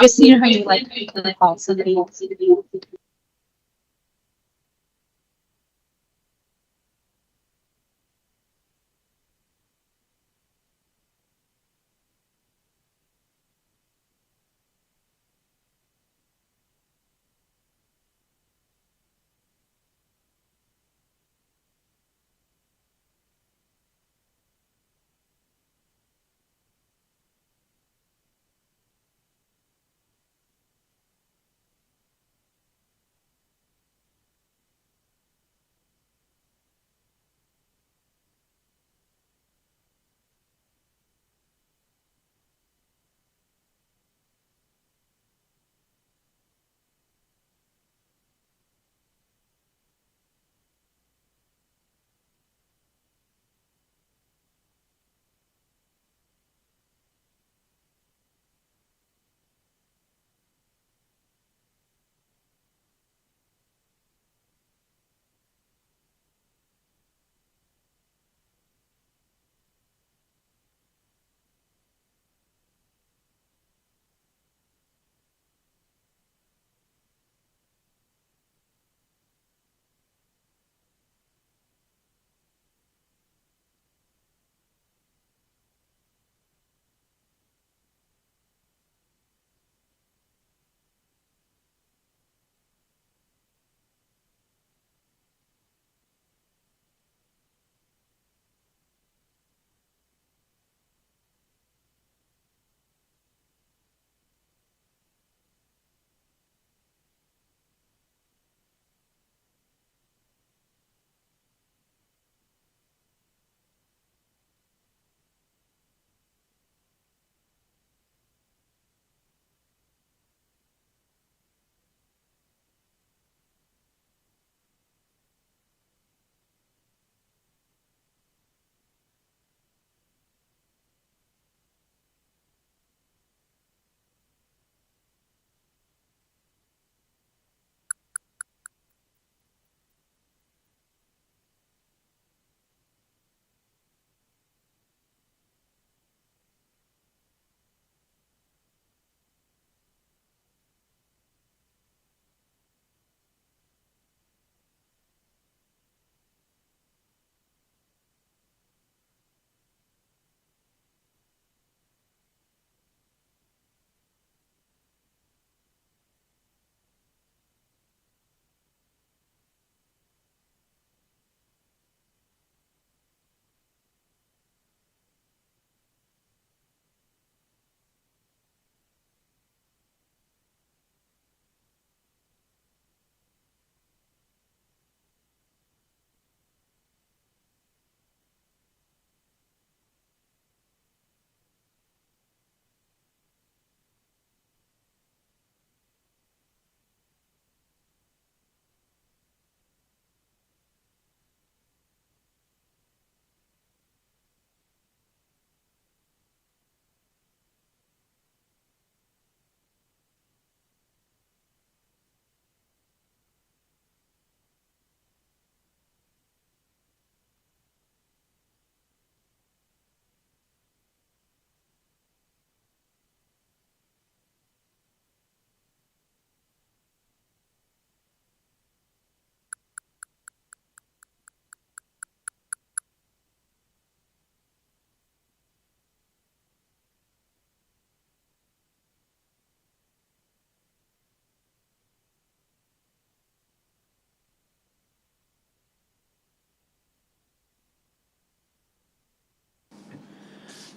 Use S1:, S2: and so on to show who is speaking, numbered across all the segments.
S1: Just see how you like the call so that you see the view.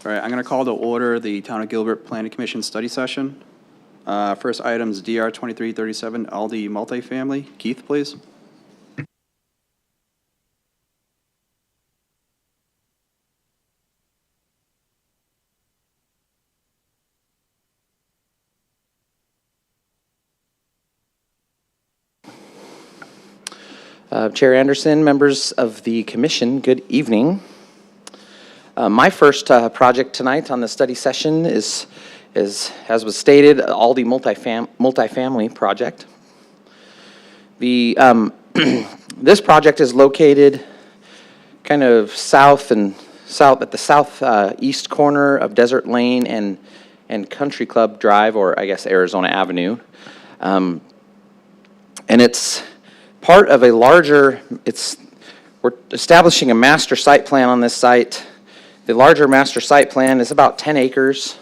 S2: All right, I'm going to call to order the Town of Gilbert Planning Commission study session. First item is DR 2337, Aldi multifamily. Keith, please.
S3: Chair Anderson, members of the commission, good evening. My first project tonight on the study session is as was stated, Aldi multifamily project. This project is located kind of south and at the southeast corner of Desert Lane and Country Club Drive, or I guess Arizona Avenue. And it's part of a larger, we're establishing a master site plan on this site. The larger master site plan is about 10 acres,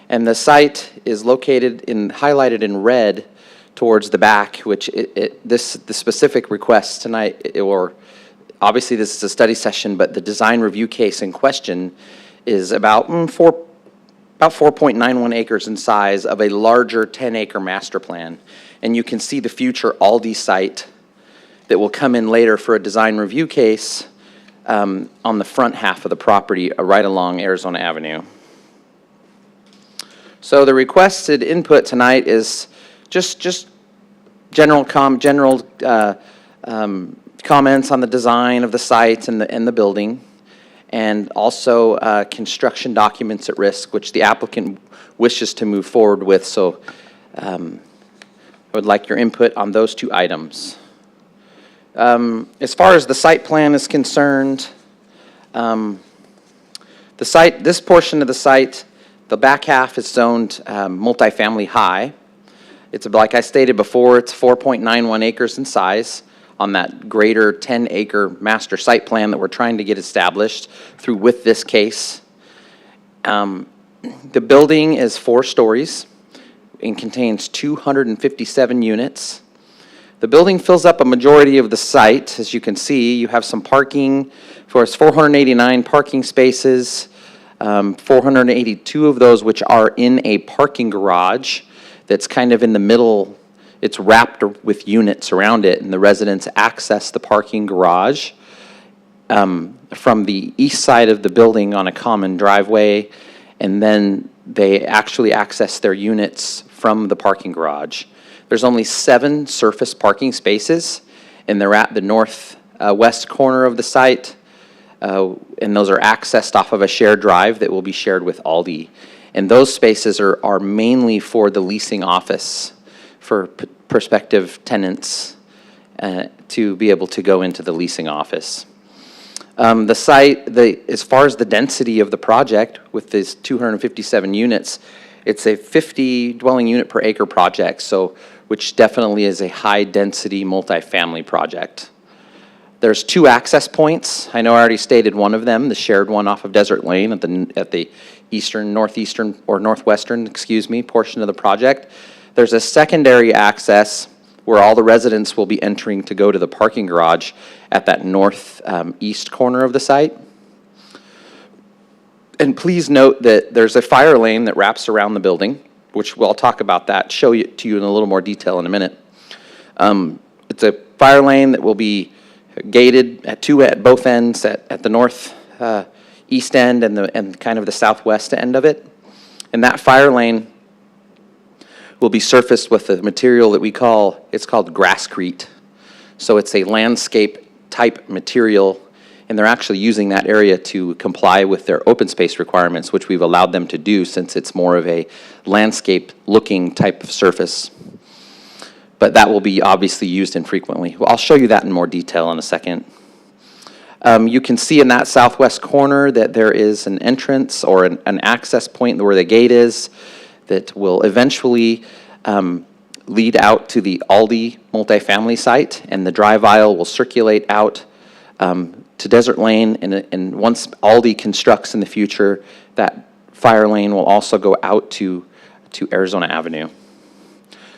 S3: and the site is located highlighted in red towards the back, which the specific request tonight, obviously this is a study session, but the design review case in question is about 4.91 acres in size of a larger 10-acre master plan. And you can see the future Aldi site that will come in later for a design review case on the front half of the property right along Arizona Avenue. So the requested input tonight is just general comments on the design of the site and the building, and also construction documents at risk, which the applicant wishes to move forward with. So I would like your input on those two items. As far as the site plan is concerned, this portion of the site, the back half is zoned multifamily high. It's, like I stated before, it's 4.91 acres in size on that greater 10-acre master site plan that we're trying to get established with this case. The building is 4 stories and contains 257 units. The building fills up a majority of the site. As you can see, you have some parking for 489 parking spaces, 482 of those which are in a parking garage that's kind of in the middle. It's wrapped with units around it, and the residents access the parking garage from the east side of the building on a common driveway, and then they actually access their units from the parking garage. There's only 7 surface parking spaces, and they're at the northwest corner of the site, and those are accessed off of a shared drive that will be shared with Aldi. And those spaces are mainly for the leasing office, for prospective tenants to be able to go into the leasing office. The site, as far as the density of the project with these 257 units, it's a 50 dwelling unit per acre project, which definitely is a high density multifamily project. There's 2 access points. I know I already stated one of them, the shared one off of Desert Lane at the northwestern portion of the project. There's a secondary access where all the residents will be entering to go to the parking garage at that northeast corner of the site. And please note that there's a fire lane that wraps around the building, which I'll talk about that, show it to you in a little more detail in a minute. It's a fire lane that will be gated at both ends, at the north east end and kind of the southwest end of it. And that fire lane will be surfaced with a material that it's called Grasscrete. So it's a landscape type material, and they're actually using that area to comply with their open space requirements, which we've allowed them to do since it's more of a landscape looking type of surface. But that will be obviously used infrequently. Well, I'll show you that in more detail in a second. You can see in that southwest corner that there is an entrance or an access point where the gate is that will eventually lead out to the Aldi multifamily site, and the drive aisle will circulate out to Desert Lane, and once Aldi constructs in the future, that fire lane will also go out to Arizona Avenue.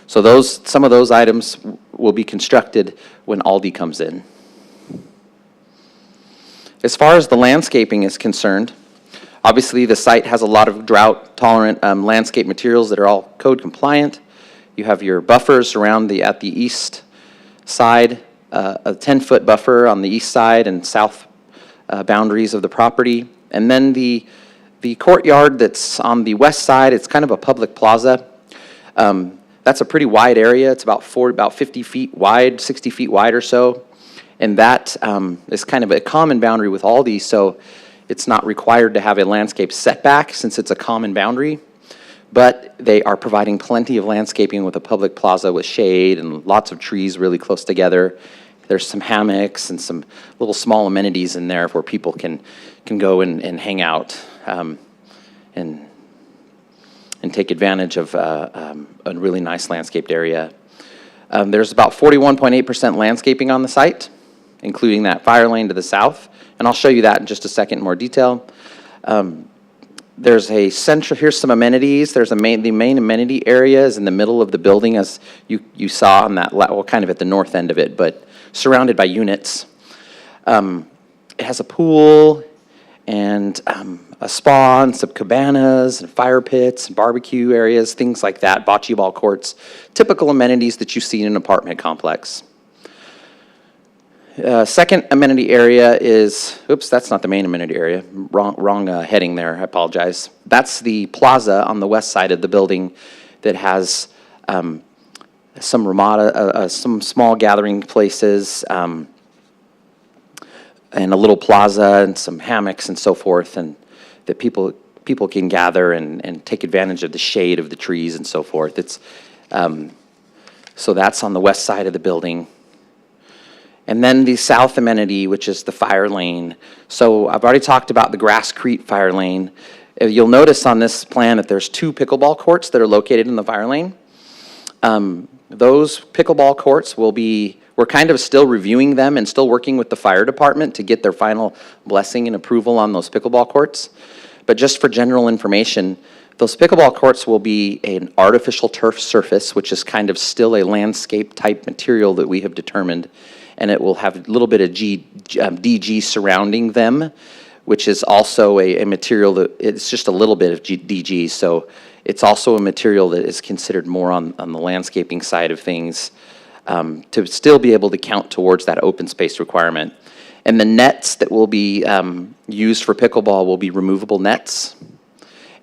S3: So some of those items will be constructed when Aldi comes in. As far as the landscaping is concerned, obviously the site has a lot of drought-tolerant landscape materials that are all code compliant. You have your buffers around at the east side, a 10-foot buffer on the east side and south boundaries of the property. And then the courtyard that's on the west side, it's kind of a public plaza. That's a pretty wide area. It's about 50 feet wide, 60 feet wide or so. And that is kind of a common boundary with Aldi, so it's not required to have a landscape setback since it's a common boundary. But they are providing plenty of landscaping with a public plaza with shade and lots of trees really close together. There's some hammocks and some little small amenities in there where people can go and hang out and take advantage of a really nice landscaped area. There's about 41.8% landscaping on the site, including that fire lane to the south, and I'll show you that in just a second in more detail. There's a central, here's some amenities. There's the main amenity area is in the middle of the building, as you saw on that, well, kind of at the north end of it, but surrounded by units. It has a pool and a spa and some cabanas and fire pits and barbecue areas, things like that, bocce ball courts, typical amenities that you see in an apartment complex. Second amenity area is, oops, that's not the main amenity area. Wrong heading there, I apologize. That's the plaza on the west side of the building that has some ramada, some small gathering places, and a little plaza and some hammocks and so forth, and that people can gather and take advantage of the shade of the trees and so forth. It's so that's on the west side of the building. And then the south amenity, which is the fire lane. So I've already talked about the Grasscrete fire lane. You'll notice on this plan that there's 2 pickleball courts that are located in the fire lane. Those pickleball courts we're kind of still reviewing them and still working with the fire department to get their final blessing and approval on those pickleball courts. But just for general information, those pickleball courts will be an artificial turf surface, which is kind of still a landscape type material that we have determined. And it will have a little bit of DG surrounding them, which is also a material that, it's just a little bit of DG, so it's also a material that is considered more on the landscaping side of things, to still be able to count towards that open space requirement. And the nets that will be used for pickleball will be removable nets,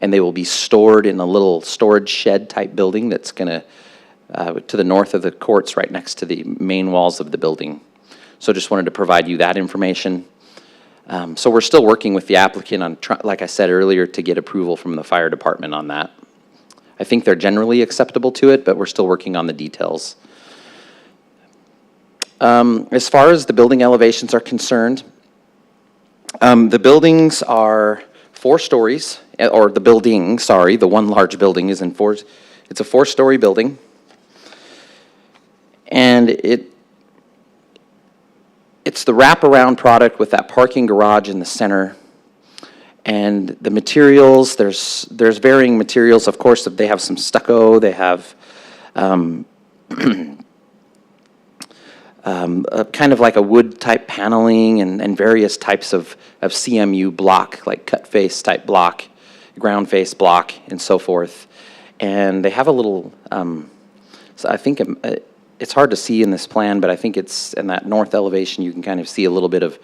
S3: and they will be stored in a little storage shed type building that's going to the north of the courts, right next to the main walls of the building. So just wanted to provide you that information. So we're still working with the applicant on, like I said earlier, to get approval from the fire department on that. I think they're generally acceptable to it, but we're still working on the details. As far as the building elevations are concerned, the buildings are 4 stories, or the building, sorry, the one large building is it's a 4-story building. And it's the wraparound product with that parking garage in the center. And the materials, there's varying materials. Of course, they have some stucco, they have kind of like a wood type paneling and various types of CMU block, like cut face type block, ground face block, and so forth. And they have a little, so I think it's hard to see in this plan, but I think it's in that north elevation, you can kind of see a little bit of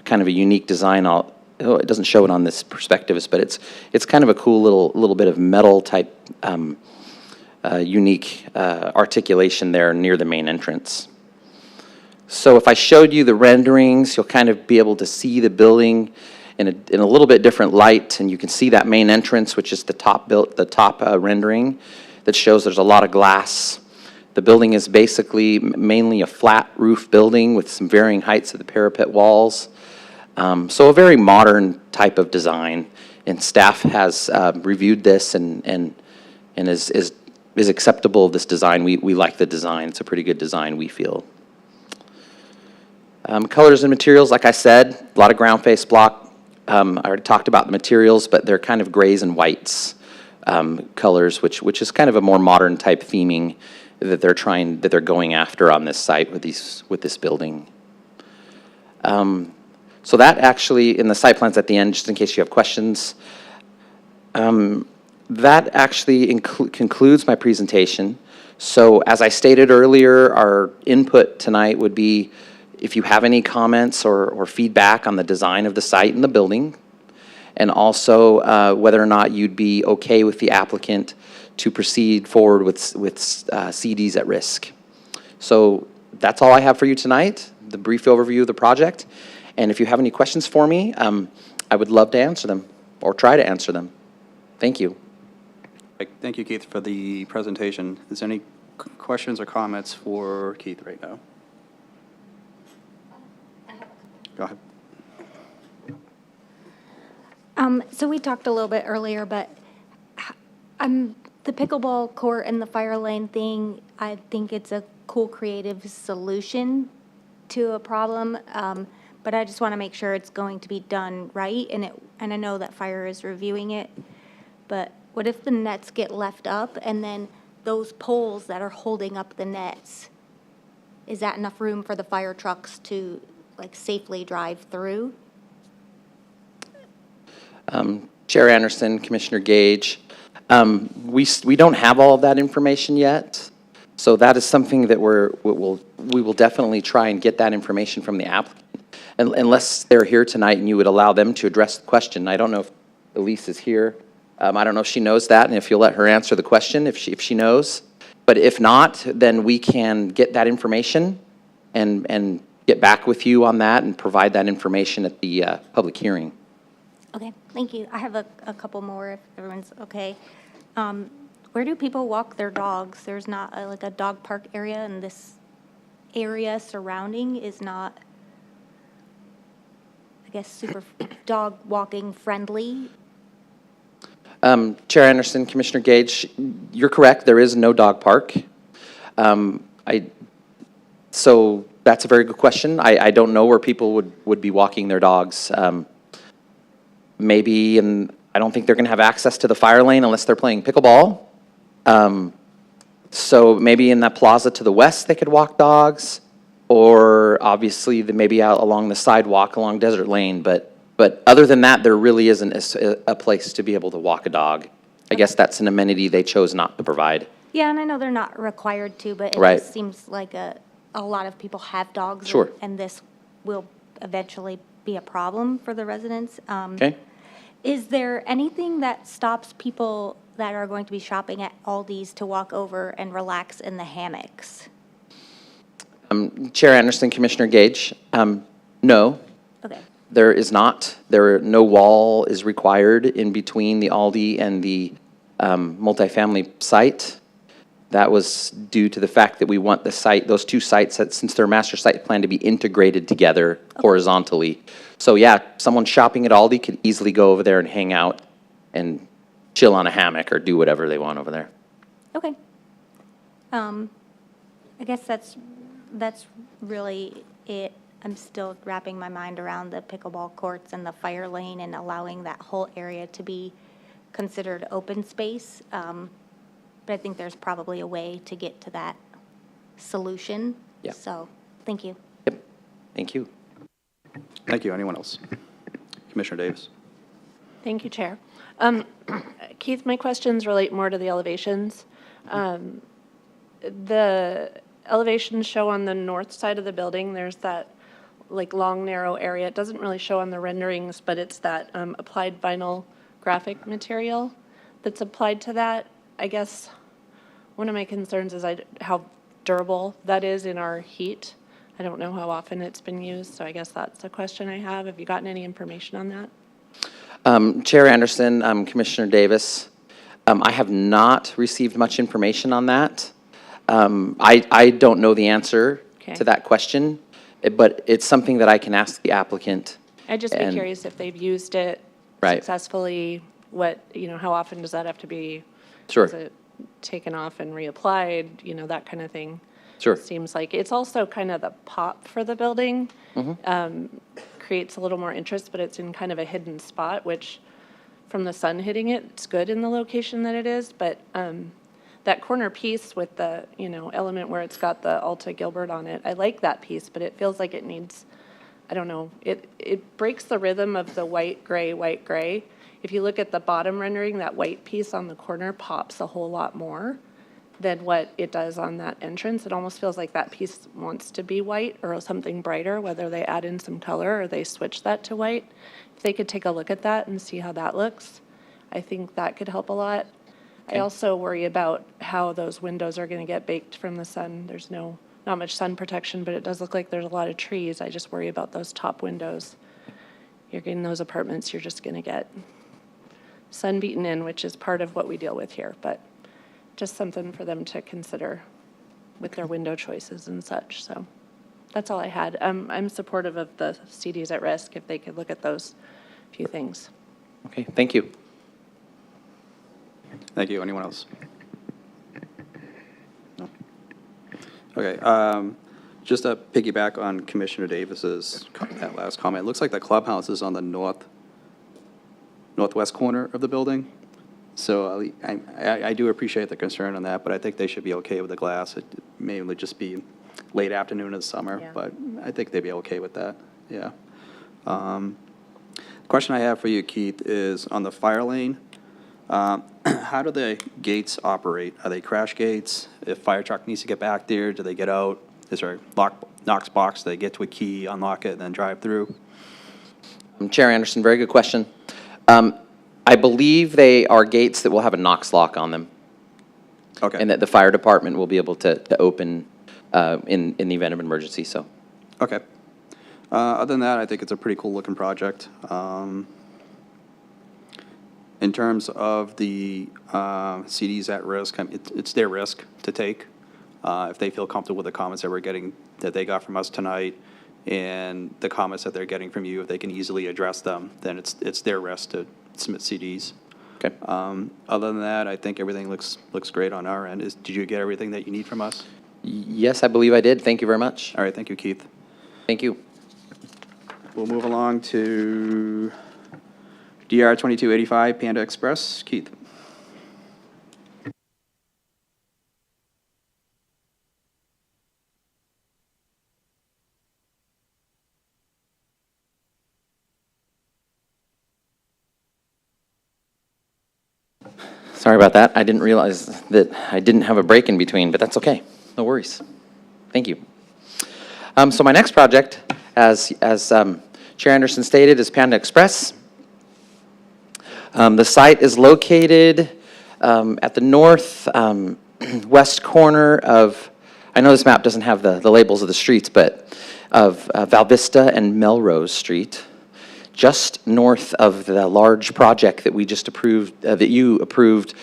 S3: kind of a unique design. It doesn't show it on this perspectives, but it's kind of a cool little bit of metal type unique articulation there near the main entrance. So if I showed you the renderings, you'll kind of be able to see the building in a little bit different light, and you can see that main entrance, which is the top rendering that shows there's a lot of glass. The building is basically mainly a flat roof building with some varying heights of the parapet walls. So a very modern type of design, and staff has reviewed this and is acceptable of this design. We like the design. It's a pretty good design, we feel. Colors and materials, like I said, a lot of ground face block. I already talked about the materials, but they're kind of grays and whites colors, which is kind of a more modern type theming that they're going after on this site with this building. So that actually, in the site plans at the end, just in case you have questions, that actually concludes my presentation. So as I stated earlier, our input tonight would be if you have any comments or feedback on the design of the site and the building, and also whether or not you'd be okay with the applicant to proceed forward with CDs at risk. So that's all I have for you tonight, the brief overview of the project. And if you have any questions for me, I would love to answer them or try to answer them. Thank you.
S2: Thank you, Keith, for the presentation. Is there any questions or comments for Keith right now? Go ahead.
S4: So we talked a little bit earlier, but the pickleball court and the fire lane thing, I think it's a cool, creative solution to a problem. But I just want to make sure it's going to be done right, and I know that fire is reviewing it. But what if the nets get left up, and then those poles that are holding up the nets, is that enough room for the fire trucks to like safely drive through?
S3: Chair Anderson, Commissioner Gage, we don't have all of that information yet, so that is something that we will definitely try and get that information from the applicant, unless they're here tonight and you would allow them to address the question. I don't know if Elise is here. I don't know if she knows that, and if you'll let her answer the question, if she knows. But if not, then we can get that information and get back with you on that and provide that information at the public hearing.
S4: Okay, thank you. I have a couple more if everyone's okay. Where do people walk their dogs? There's not like a dog park area, and this area surrounding is not, I guess, super dog walking friendly.
S3: Chair Anderson, Commissioner Gage, you're correct. There is no dog park. So that's a very good question. I don't know where people would be walking their dogs. Maybe, and I don't think they're going to have access to the fire lane unless they're playing pickleball. So maybe in that plaza to the west, they could walk dogs, or obviously maybe out along the sidewalk along Desert Lane. But other than that, there really isn't a place to be able to walk a dog. I guess that's an amenity they chose not to provide.
S4: Yeah, and I know they're not required to, but it
S3: Right.
S4: just seems like a lot of people have dogs.
S3: Sure.
S4: And this will eventually be a problem for the residents.
S3: Okay?
S4: Is there anything that stops people that are going to be shopping at Aldi's to walk over and relax in the hammocks?
S3: Chair Anderson, Commissioner Gage, no.
S4: Okay,
S3: There is not. No wall is required in between the Aldi and the multifamily site. That was due to the fact that we want the site, those two sites, since they're master site plan, to be integrated together horizontally. So yeah, someone shopping at Aldi could easily go over there and hang out and chill on a hammock or do whatever they want over there.
S4: okay. I guess that's really it. I'm still wrapping my mind around the pickleball courts and the fire lane and allowing that whole area to be considered open space. But I think there's probably a way to get to that solution.
S3: Yeah.
S4: So, thank you.
S3: Yep, thank you.
S2: Thank you. Anyone else? Commissioner Davis.
S5: Thank you, Chair. Keith, my questions relate more to the elevations. The elevations show on the north side of the building, there's that like long, narrow area. It doesn't really show on the renderings, but it's that applied vinyl graphic material that's applied to that. I guess one of my concerns is how durable that is in our heat. I don't know how often it's been used, so I guess that's a question I have. Have you gotten any information on that?
S3: Chair Anderson, Commissioner Davis, I have not received much information on that. I don't know the answer to that question, but it's something that I can ask the applicant.
S5: I'd just be curious if they've used it successfully, how often does that have to be?
S3: Sure.
S5: Is it taken off and reapplied, that kind of thing?
S3: Sure.
S5: Seems like it's also kind of the pop for the building. Creates a little more interest, but it's in kind of a hidden spot, which from the sun hitting it, it's good in the location that it is, but that corner piece with the, element where it's got the Alta Gilbert on it, I like that piece, but it feels like it needs, I don't know, it breaks the rhythm of the white, gray. If you look at the bottom rendering, that white piece on the corner pops a whole lot more than what it does on that entrance. It almost feels like that piece wants to be white or something brighter, whether they add in some color or they switch that to white. If they could take a look at that and see how that looks, I think that could help a lot. I also worry about how those windows are going to get baked from the sun. There's not much sun protection, but it does look like there's a lot of trees. I just worry about those top windows. You're getting those apartments, you're just going to get sun beaten in, which is part of what we deal with here, but just something for them to consider with their window choices and such, so. That's all I had. I'm supportive of the CDs at risk, if they could look at those few things.
S3: Okay, thank you.
S2: Thank you. Anyone else? No? Okay, just to piggyback on Commissioner Davis's, that last comment, it looks like the clubhouse is on the northwest corner of the building. So I do appreciate the concern on that, but I think they should be okay with the glass. It may only just be late afternoon of the summer,
S5: Yeah.
S2: but I think they'd be okay with that, yeah. Question I have for you, Keith, is on the fire lane, how do the gates operate? Are they crash gates? If fire truck needs to get back there, do they get out? Is there a Knox box, they get to a key, unlock it, and then drive through?
S3: Chair Anderson, very good question. I believe they are gates that will have a Knox lock on them,
S2: Okay.
S3: and that the fire department will be able to open in the event of an emergency, so.
S2: Okay. Other than that, I think it's a pretty cool looking project. In terms of the CDs at risk, it's their risk to take. If they feel comfortable with the comments that they got from us tonight, and the comments that they're getting from you, if they can easily address them, then it's their risk to submit CDs.
S3: Okay.
S2: Other than that, I think everything looks great on our end. Did you get everything that you need from us?
S3: Yes, I believe I did. Thank you very much.
S2: All right, thank you, Keith.
S3: Thank you.
S2: We'll move along to DR 2285 Panda Express. Keith.
S3: Sorry about that. I didn't realize that I didn't have a break in between, but that's okay. No worries. Thank you. So my next project, as Chair Anderson stated, is Panda Express. The site is located at the north west corner of, I know this map doesn't have the labels of the streets, but of Val Vista and Melrose Street, just north of the large project that we just approved, that you approved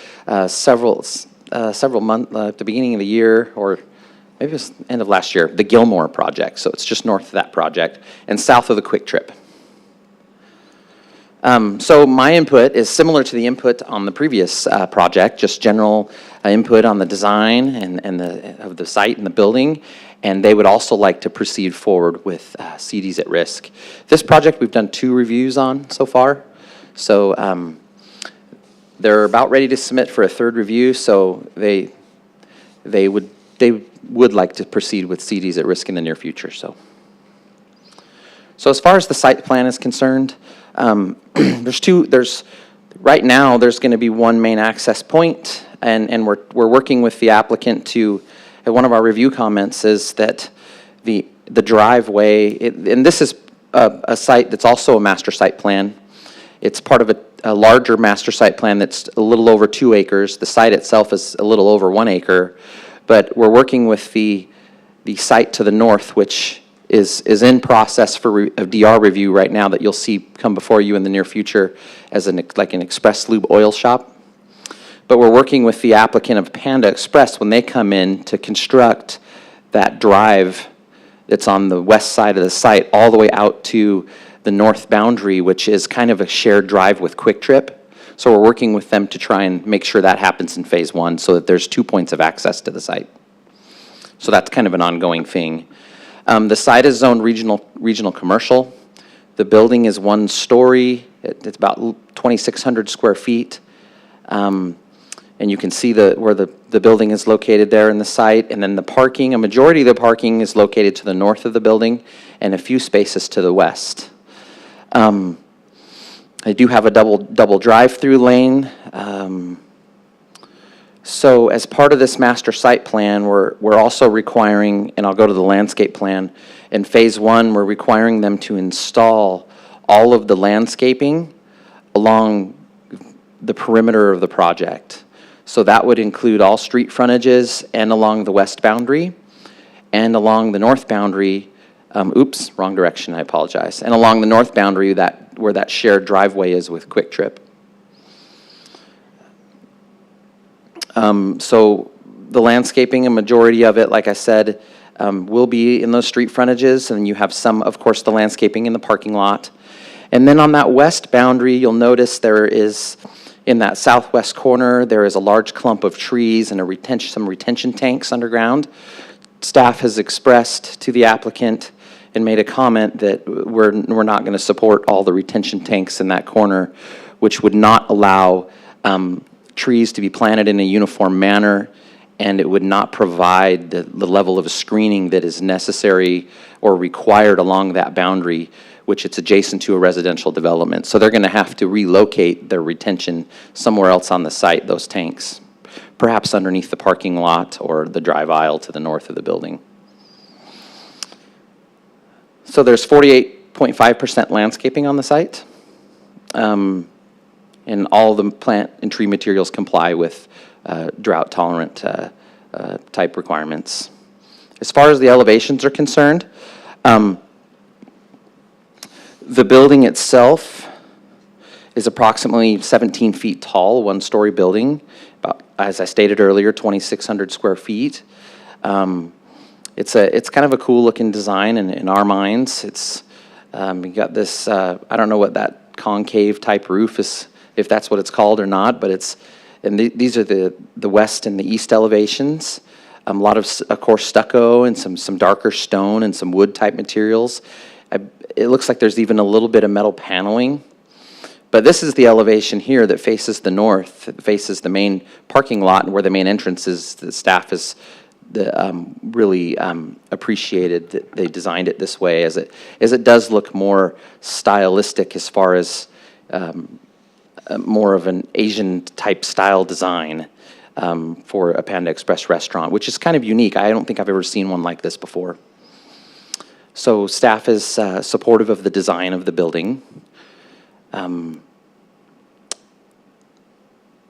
S3: several months, at the beginning of the year, or maybe it was end of last year, the Gilmore project. So it's just north of that project and south of the Quick Trip. So my input is similar to the input on the previous project, just general input on the design of the site and the building, and they would also like to proceed forward with CDs at risk. This project we've done 2 reviews on so far, so they're about ready to submit for a 3rd review, so they would like to proceed with CDs at risk in the near future. So as far as the site plan is concerned, right now there's going to be 1 main access point, and we're working with the applicant to, one of our review comments is that the driveway, and this is a site that's also a master site plan. It's part of a larger master site plan that's a little over 2 acres. The site itself is a little over 1 acre, but we're working with the site to the north, which is in process for a DR review right now that you'll see come before you in the near future as like an express lube oil shop. But we're working with the applicant of Panda Express when they come in to construct that drive that's on the west side of the site all the way out to the north boundary, which is kind of a shared drive with Quick Trip. So we're working with them to try and make sure that happens in phase 1 so that there's 2 points of access to the site. So that's kind of an ongoing thing. The site is zoned regional commercial. The building is 1 story. It's about 2,600 square feet. And you can see where the building is located there in the site. And then the parking, a majority of the parking is located to the north of the building and a few spaces to the west. I do have a double drive-through lane. So as part of this master site plan, we're also requiring, and I'll go to the landscape plan, in phase 1, we're requiring them to install all of the landscaping along the perimeter of the project. So that would include all street frontages and along the west boundary and along the north boundary, oops, wrong direction, I apologize, and along the north boundary where that shared driveway is with Quick Trip. So the landscaping, a majority of it, like I said, will be in those street frontages, and you have some, of course, the landscaping in the parking lot. And then on that west boundary, you'll notice there is, in that southwest corner, there is a large clump of trees and some retention tanks underground. Staff has expressed to the applicant and made a comment that we're not going to support all the retention tanks in that corner, which would not allow trees to be planted in a uniform manner, and it would not provide the level of screening that is necessary or required along that boundary, which it's adjacent to a residential development. So they're going to have to relocate their retention somewhere else on the site, those tanks, perhaps underneath the parking lot or the drive aisle to the north of the building. So there's 48.5% landscaping on the site, and all the plant and tree materials comply with drought-tolerant type requirements. As far as the elevations are concerned, the building itself is approximately 17 feet tall, one-story building, about, as I stated earlier, 2,600 square feet. It's kind of a cool-looking design in our minds. It's you got this, I don't know what that concave type roof is, if that's what it's called or not, but it's, and these are the west and the east elevations. A lot of course, stucco and some darker stone and some wood type materials. It looks like there's even a little bit of metal paneling. But this is the elevation here that faces the north, that faces the main parking lot, and where the main entrance is. The staff has really appreciated that they designed it this way, as it does look more stylistic as far as more of an Asian type style design for a Panda Express restaurant, which is kind of unique. I don't think I've ever seen one like this before. So staff is supportive of the design of the building. And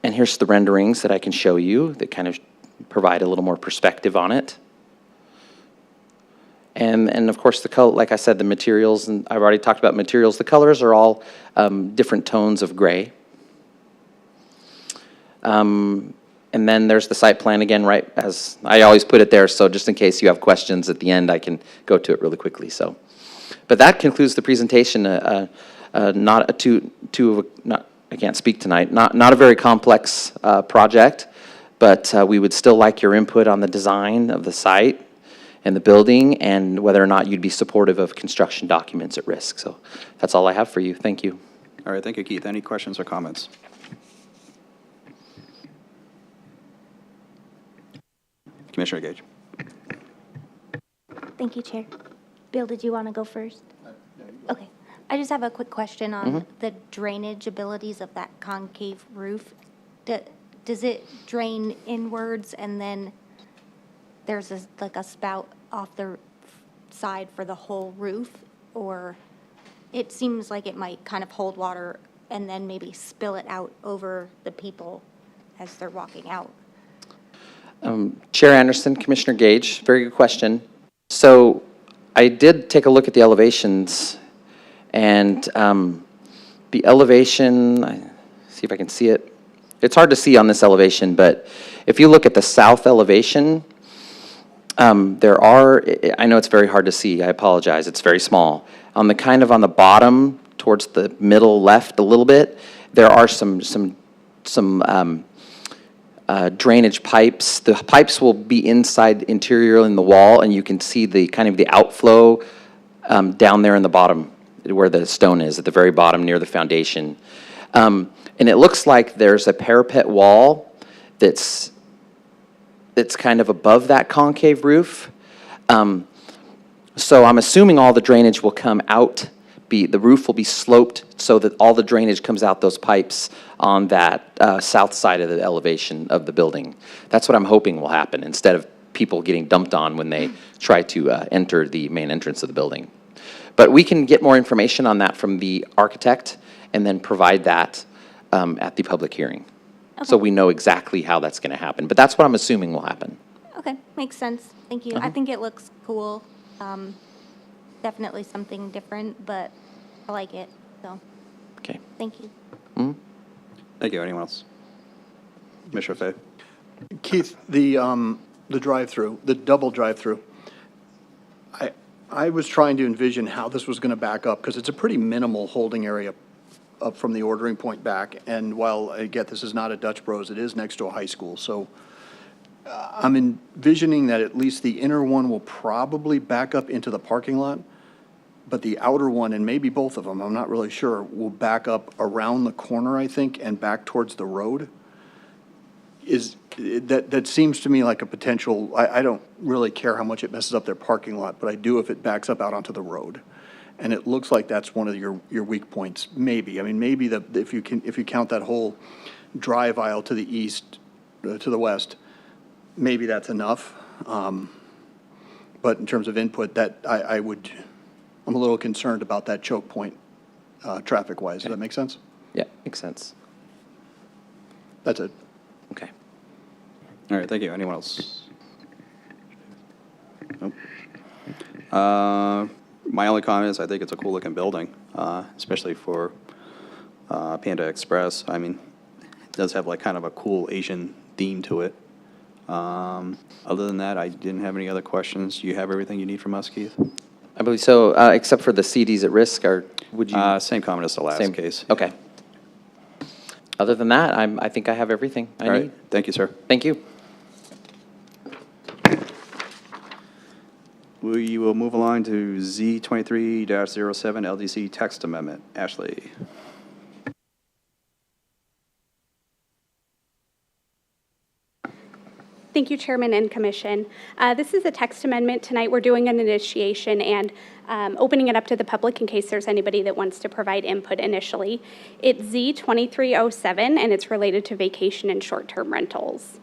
S3: here's the renderings that I can show you that kind of provide a little more perspective on it. And of course, the color, like I said, the materials, and I've already talked about materials. The colors are all different tones of gray. And then there's the site plan again, right, as I always put it there, so just in case you have questions at the end, I can go to it really quickly. So, but that concludes the presentation. Not a I can't speak tonight. Not a very complex project, but we would still like your input on the design of the site and the building, and whether or not you'd be supportive of construction documents at risk. So that's all I have for you. Thank you.
S2: All right, thank you, Keith. Any questions or comments? Commissioner Gage.
S4: Thank you, Chair. Bill, did you want to go first? Okay. I just have a quick question on the drainage abilities of that concave roof. Does it drain inwards and then there's like a spout off the side for the whole roof? Or it seems like it might kind of hold water and then maybe spill it out over the people as they're walking out?
S3: Chair Anderson, Commissioner Gage, very good question. So I did take a look at the elevations, and the elevation, see if I can see it. It's hard to see on this elevation, but if you look at the south elevation, there are, I know it's very hard to see, I apologize, it's very small. On the bottom, towards the middle left a little bit, there are some drainage pipes. The pipes will be inside interior in the wall, and you can see the outflow down there in the bottom where the stone is, at the very bottom near the foundation. And it looks like there's a parapet wall that's kind of above that concave roof. So I'm assuming all the drainage will come out, the roof will be sloped so that all the drainage comes out those pipes on that south side of the elevation of the building. That's what I'm hoping will happen, instead of people getting dumped on when they try to enter the main entrance of the building. But we can get more information on that from the architect and then provide that at the public hearing.
S4: Okay.
S3: So we know exactly how that's going to happen. But that's what I'm assuming will happen.
S4: Okay, makes sense. Thank you. I think it looks cool. Definitely something different, but I like it, so
S3: Okay.
S4: thank you.
S2: Thank you. Anyone else? Commissioner Fay.
S6: Keith, the drive-through, the double drive-through, I was trying to envision how this was going to back up, because it's a pretty minimal holding area up from the ordering point back. And while I get this is not a Dutch Bros, it is next to a high school. So I'm envisioning that at least the inner one will probably back up into the parking lot, but the outer one, and maybe both of them, I'm not really sure, will back up around the corner, I think, and back towards the road. That seems to me like a potential. I don't really care how much it messes up their parking lot, but I do if it backs up out onto the road. And it looks like that's one of your weak points, maybe. I mean, maybe if you count that whole drive aisle to the east, to the west, maybe that's enough. But in terms of input, I'm a little concerned about that choke point, traffic-wise. Does that make sense?
S3: Yeah, makes sense.
S6: That's it.
S3: Okay.
S2: All right, thank you. Anyone else? Nope. My only comment is I think it's a cool-looking building, especially for Panda Express. I mean, it does have like kind of a cool Asian theme to it. Other than that, I didn't have any other questions. You have everything you need from us, Keith?
S3: I believe so, except for the CDs at risk, or would you?
S2: Same comment as the last
S3: Same
S2: case.
S3: Okay. Other than that, I think I have everything I
S2: All
S3: need.
S2: right, thank you, sir.
S3: Thank you.
S2: We will move along to Z23-07 LDC text amendment. Ashley.
S7: Thank you, Chairman and Commission. This is a text amendment. Tonight, we're doing an initiation and opening it up to the public in case there's anybody that wants to provide input initially. It's Z2307, and it's related to vacation and short-term rentals.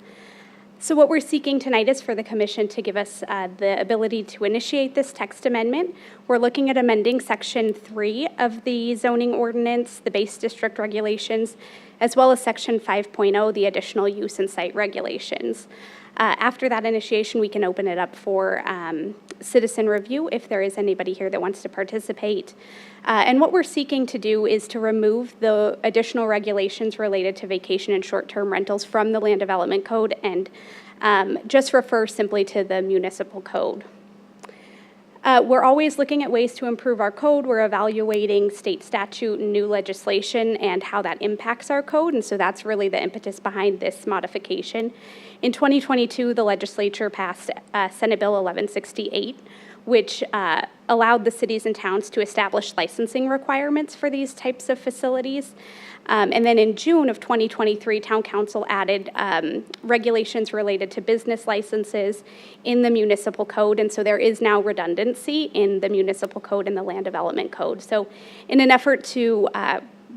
S7: So what we're seeking tonight is for the Commission to give us the ability to initiate this text amendment. We're looking at amending Section 3 of the zoning ordinance, the base district regulations, as well as Section 5.0, the additional use and site regulations. After that initiation, we can open it up for citizen review if there is anybody here that wants to participate. And what we're seeking to do is to remove the additional regulations related to vacation and short-term rentals from the Land Development Code and just refer simply to the municipal code. We're always looking at ways to improve our code. We're evaluating state statute and new legislation and how that impacts our code, and so that's really the impetus behind this modification. In 2022, the legislature passed Senate Bill 1168, which allowed the cities and towns to establish licensing requirements for these types of facilities. And then in June of 2023, Town Council added regulations related to business licenses in the municipal code, and so there is now redundancy in the municipal code and the land development code. So in an effort to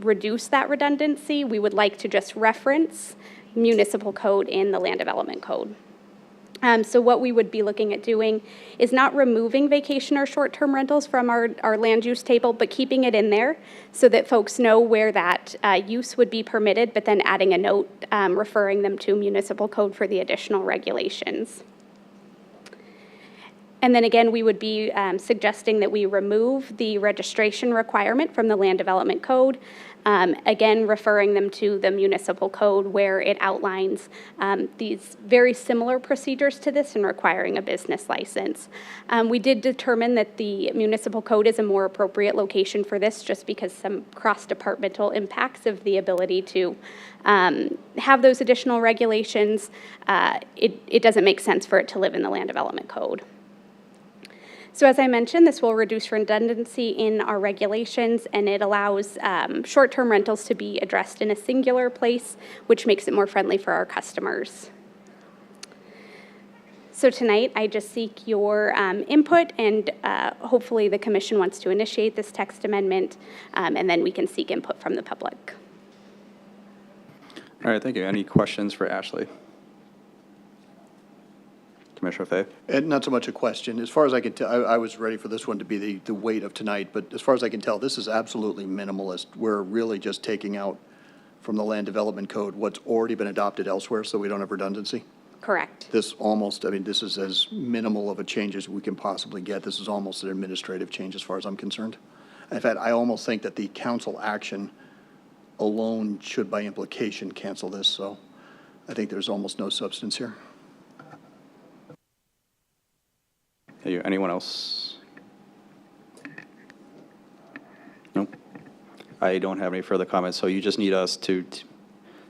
S7: reduce that redundancy, we would like to just reference municipal code in the land development code. So what we would be looking at doing is not removing vacation or short-term rentals from our land use table, but keeping it in there so that folks know where that use would be permitted, but then adding a note referring them to municipal code for the additional regulations. And then again, we would be suggesting that we remove the registration requirement from the land development code, again, referring them to the municipal code where it outlines these very similar procedures to this and requiring a business license. We did determine that the municipal code is a more appropriate location for this just because some cross-departmental impacts of the ability to have those additional regulations, it doesn't make sense for it to live in the land development code. So as I mentioned, this will reduce redundancy in our regulations, and it allows short-term rentals to be addressed in a singular place, which makes it more friendly for our customers. So tonight, I just seek your input, and hopefully the Commission wants to initiate this text amendment, and then we can seek input from the public.
S2: All right, thank you. Any questions for Ashley? Commissioner Fay?
S6: And not so much a question. As far as I can tell, I was ready for this one to be the weight of tonight, but as far as I can tell, this is absolutely minimalist. We're really just taking out from the land development code what's already been adopted elsewhere, so we don't have redundancy.
S7: Correct.
S6: This almost, I mean, this is as minimal of a change as we can possibly get. This is almost an administrative change as far as I'm concerned. In fact, I almost think that the council action alone should by implication cancel this, so I think there's almost no substance here.
S2: Anyone else? I don't have any further comments, so you just need us to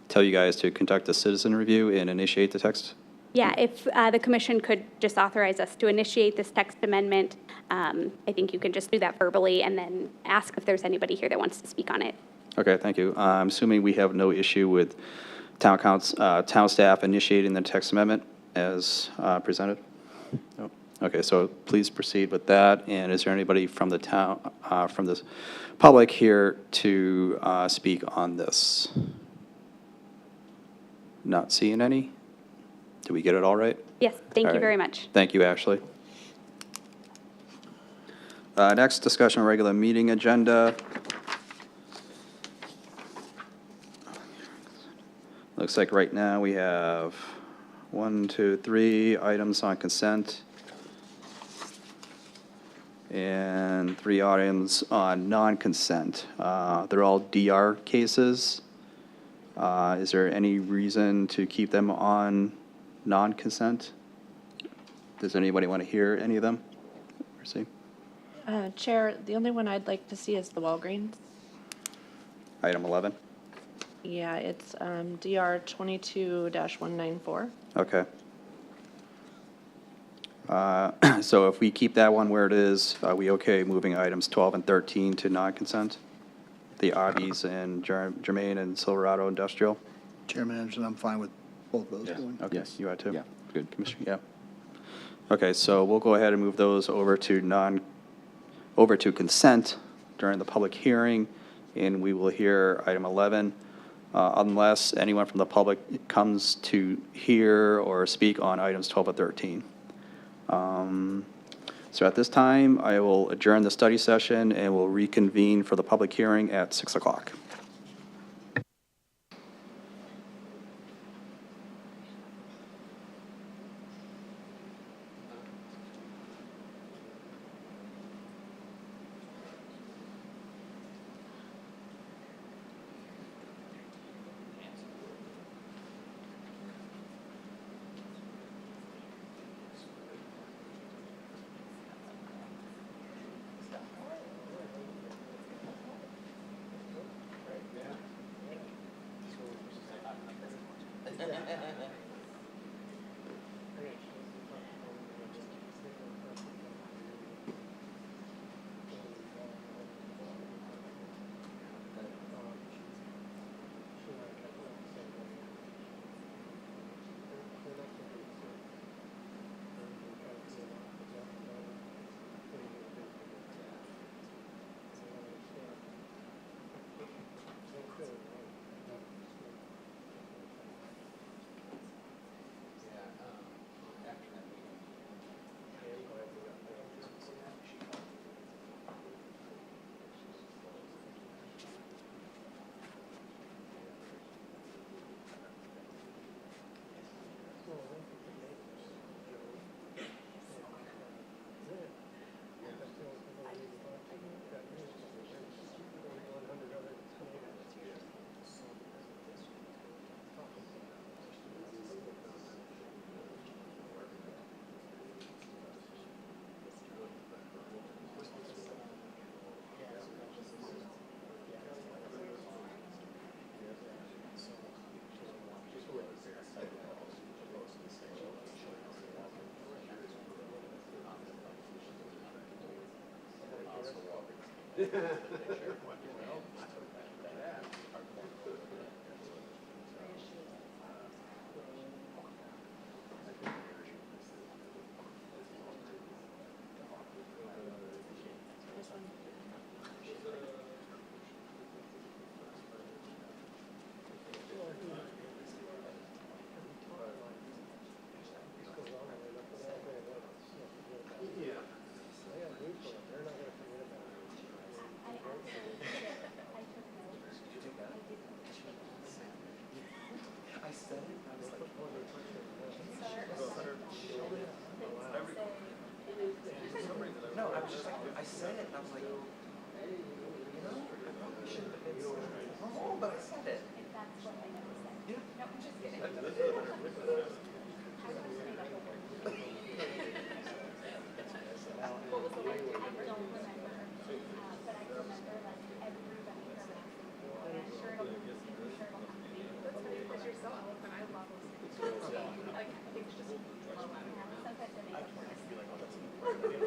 S2: tell you guys to conduct a citizen review and initiate the text?
S7: Yeah, if the commission could just authorize us to initiate this text amendment, I think you can just do that verbally and then ask if there's anybody here that wants to speak on it.
S2: Okay, thank you. I'm assuming we have no issue with town staff initiating the text amendment as presented? No. Okay, so please proceed with that. And is there anybody from the town, from the public here to speak on this? Not seeing any? Did we get it all right?
S7: Yes, thank
S2: All
S7: you
S2: right.
S7: very much.
S2: Thank you, Ashley. Next, discussion on regular meeting agenda. Looks like right now we have 1, 2, 3 items on consent and 3 items on non-consent. They're all DR cases. Is there any reason to keep them on non-consent? Does anybody want to hear any of them? Or see?
S5: Chair, the only one I'd like to see is the Walgreens.
S2: Item 11?
S5: Yeah, it's DR 22-194.
S2: Okay. So if we keep that one where it is, are we okay moving items 12 and 13 to non-consent? The Arby's and Germain and Silverado Industrial?
S6: Chairman Anderson, I'm fine with both those going.
S2: Okay,
S3: Yes.
S2: you are too?
S3: Yeah.
S2: Good, Commissioner, yeah. Okay, so we'll go ahead and move those over to consent during the public hearing, and we will hear item 11, unless anyone from the public comes to hear or speak on items 12 or 13. So at this time, I will adjourn the study session and we'll reconvene for the public hearing at 6 o'clock.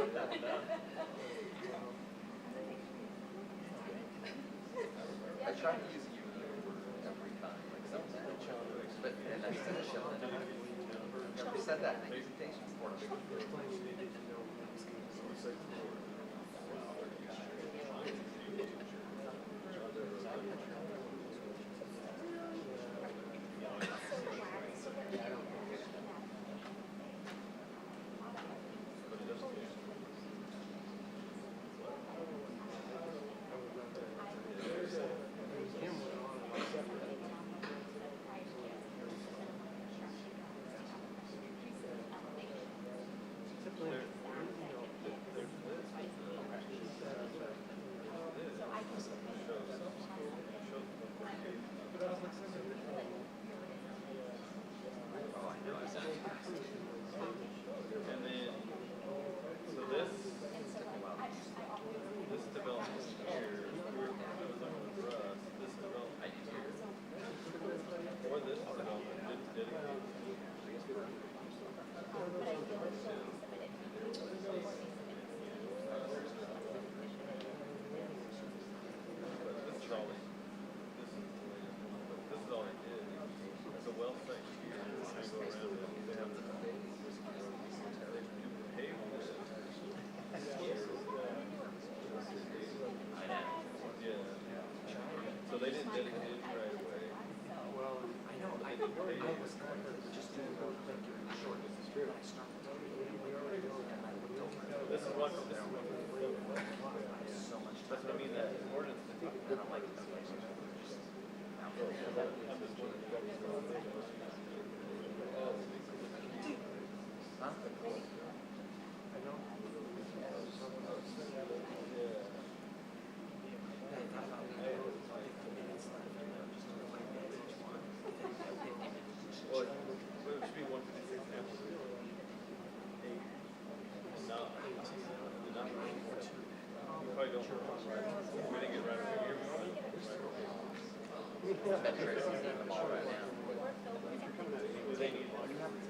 S3: I try to use you every time, like something. But and I said never said that in the presentation before.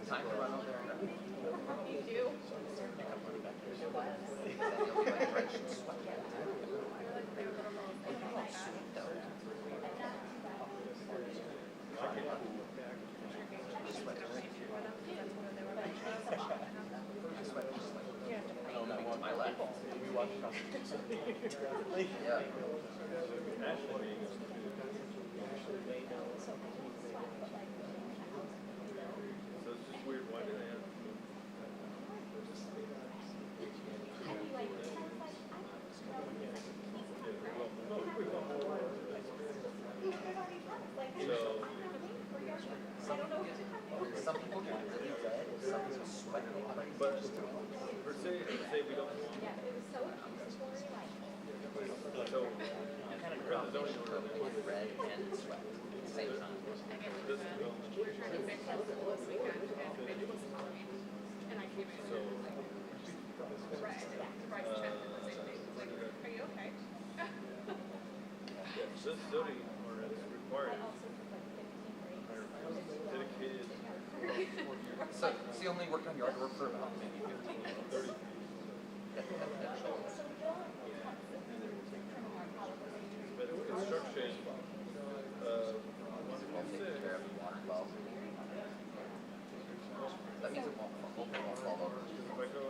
S3: Time to run over there. You do? My left. Yeah.
S8: So it's just weird. Why did I have?
S3: Some people get really red, some people sweat.
S8: But for say we don't want. So
S3: You kind of combination of red and sweat at the same time.
S8: this development. This zoning ordinance requires dedicated
S3: So he only worked on yard work for about maybe 15 minutes.
S8: 30. But construction,
S3: I'll take care of the water well. That means it won't fall over.
S8: if I go,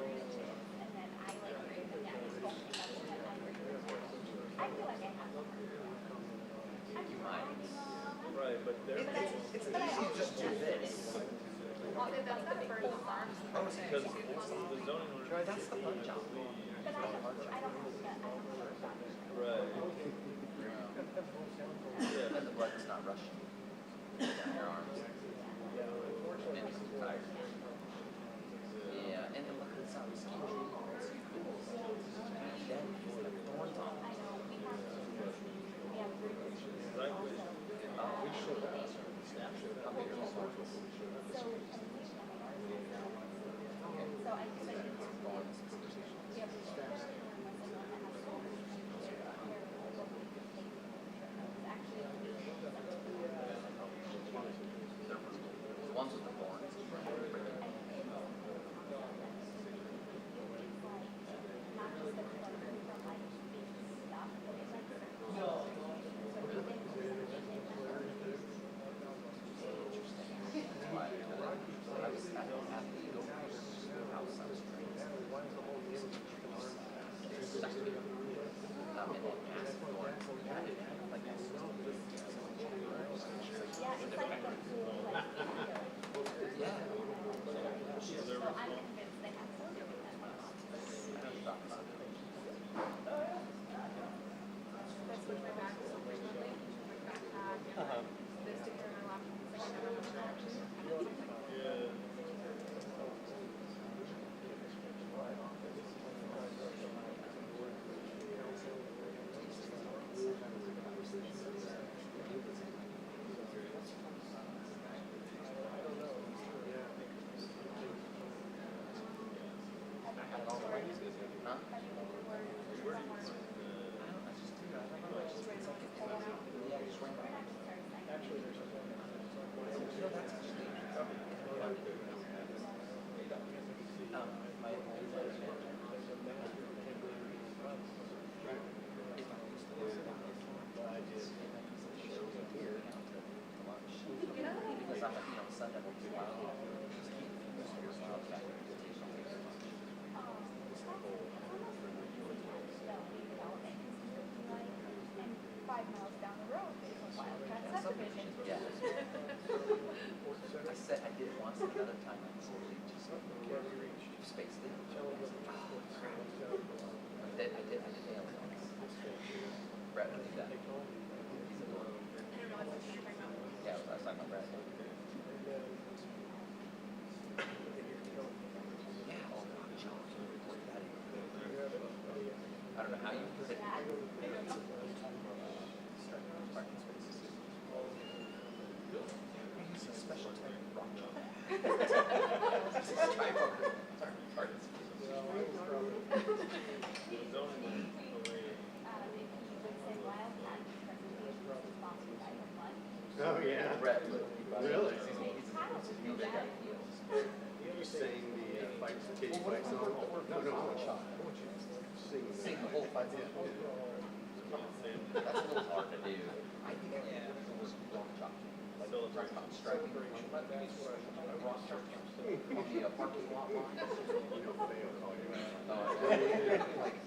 S3: You might.
S8: right, but there,
S3: It's easy to just do this.
S8: because the zoning ordinance.
S3: That's the fun job.
S8: Right.
S3: And then the blood's not rushing down your arms. And you're tired. Yeah, and then look at this out. Ski tree. And then he's got thorns on him.
S8: Exactly.
S3: Oh, we should have. How big are the thorns? Okay. another time I just spaced it. I did nail it. Brett would do that. Yeah, I was talking about Brett. Yeah, oh, I don't know how you put it. Parking spaces. Use a special type of rock chalk. Parking spaces.
S9: Oh, yeah.
S3: Brett,
S9: Really?
S3: He's moving down the heels.
S9: You sang the fights, Katie fight song? No, I want you to sing.
S3: Sing the whole fight song. That's a little hard to do. I think it was rock chalk. Like rock chalk striking. Rock chalk. On the parking lot line.
S9: You know, they'll call you out.
S3: Like,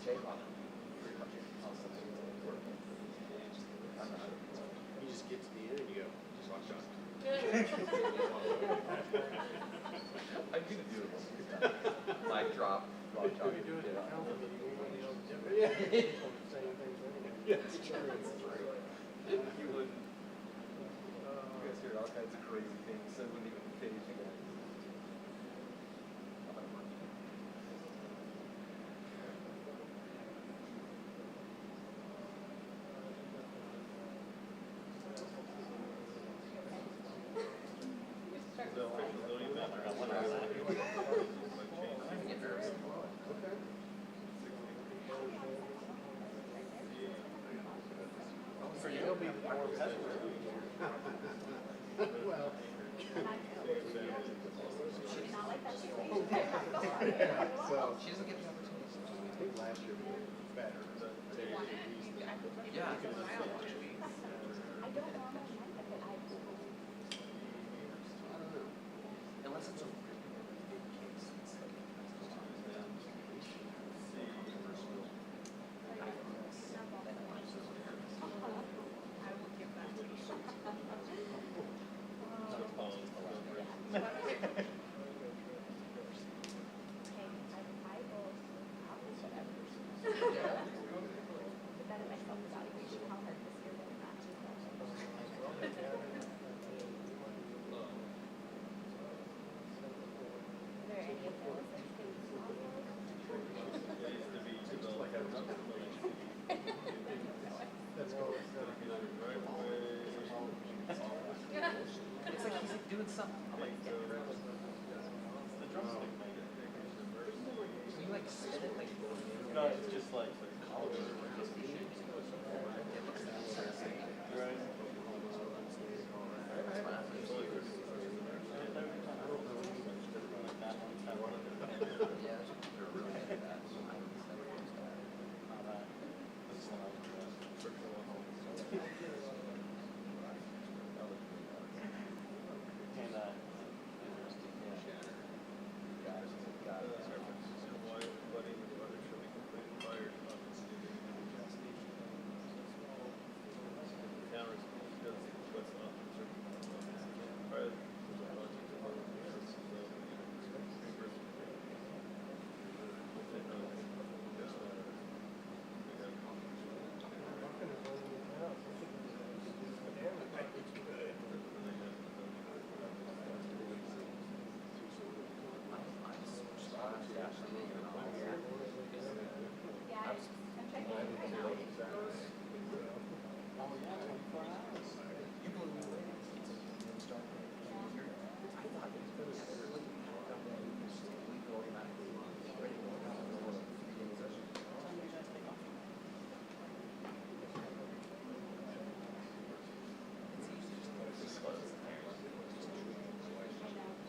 S3: J-Rock.
S9: You just get to the end and you go, just watch out.
S3: I'm gonna do it. Mic drop, rock chalk.
S9: You do it
S3: Get
S9: at
S3: on.
S9: council meeting, you it's true.
S3: You wouldn't. You guys hear all kinds of crazy things, so it wouldn't even phase you guys. Get nervous. For you, it'll be more
S9: Well. So,
S3: She doesn't get the opportunity.
S9: I think last year we were better.
S3: Yeah.
S4: I don't know.
S9: I don't know.
S3: Unless it's a really big case, it's like. It's like he's like doing something. I'm like, yeah. Can you like spin it like?
S8: No, it's just like.
S3: Yeah, they're really good at that.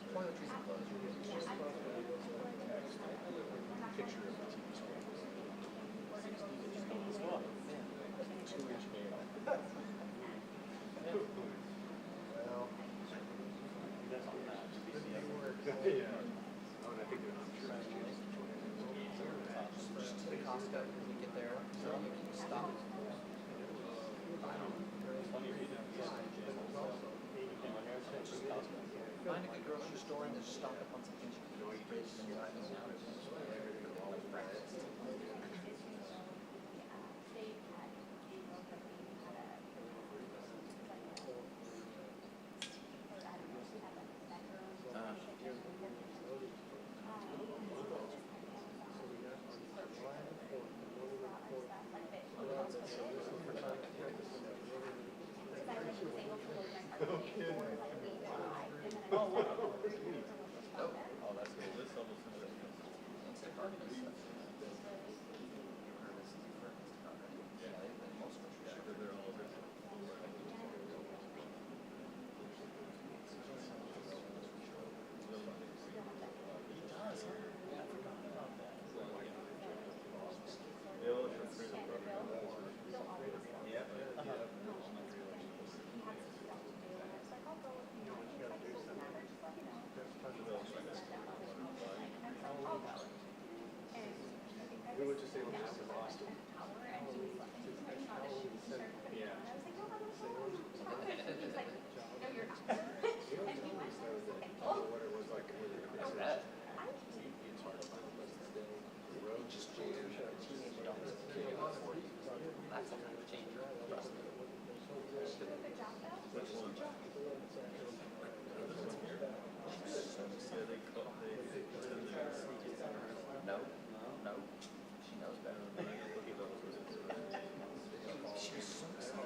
S3: Toiletries are closed.
S9: Picture of the TV screen. 2-inch mail. Well. Yeah. Oh, and I think they're
S3: The Costco, when you get there, so you can stop. Find a good grocery store and just stock up on some things you can eat and drive us down.
S9: We went to Salem just in Boston. Yeah. What it was like. It's hard to find a place to stay. The road just changed.
S3: That's the kind of change. Trust me. No, no, she knows better. She was so excited.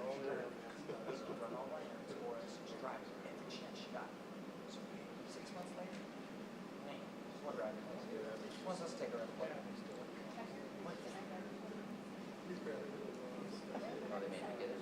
S3: She would run all the way for us. She drive every chance she got. So 6 months later, hey, she's one driving. She wants us to take her out of play. Oh, they made me get it.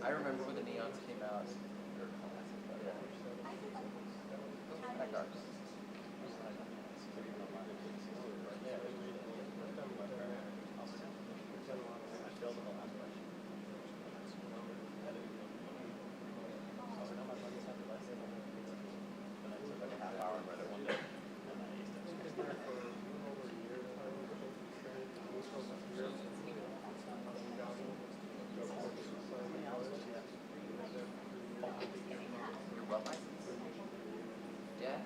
S3: I remember when the neons came out. Yeah.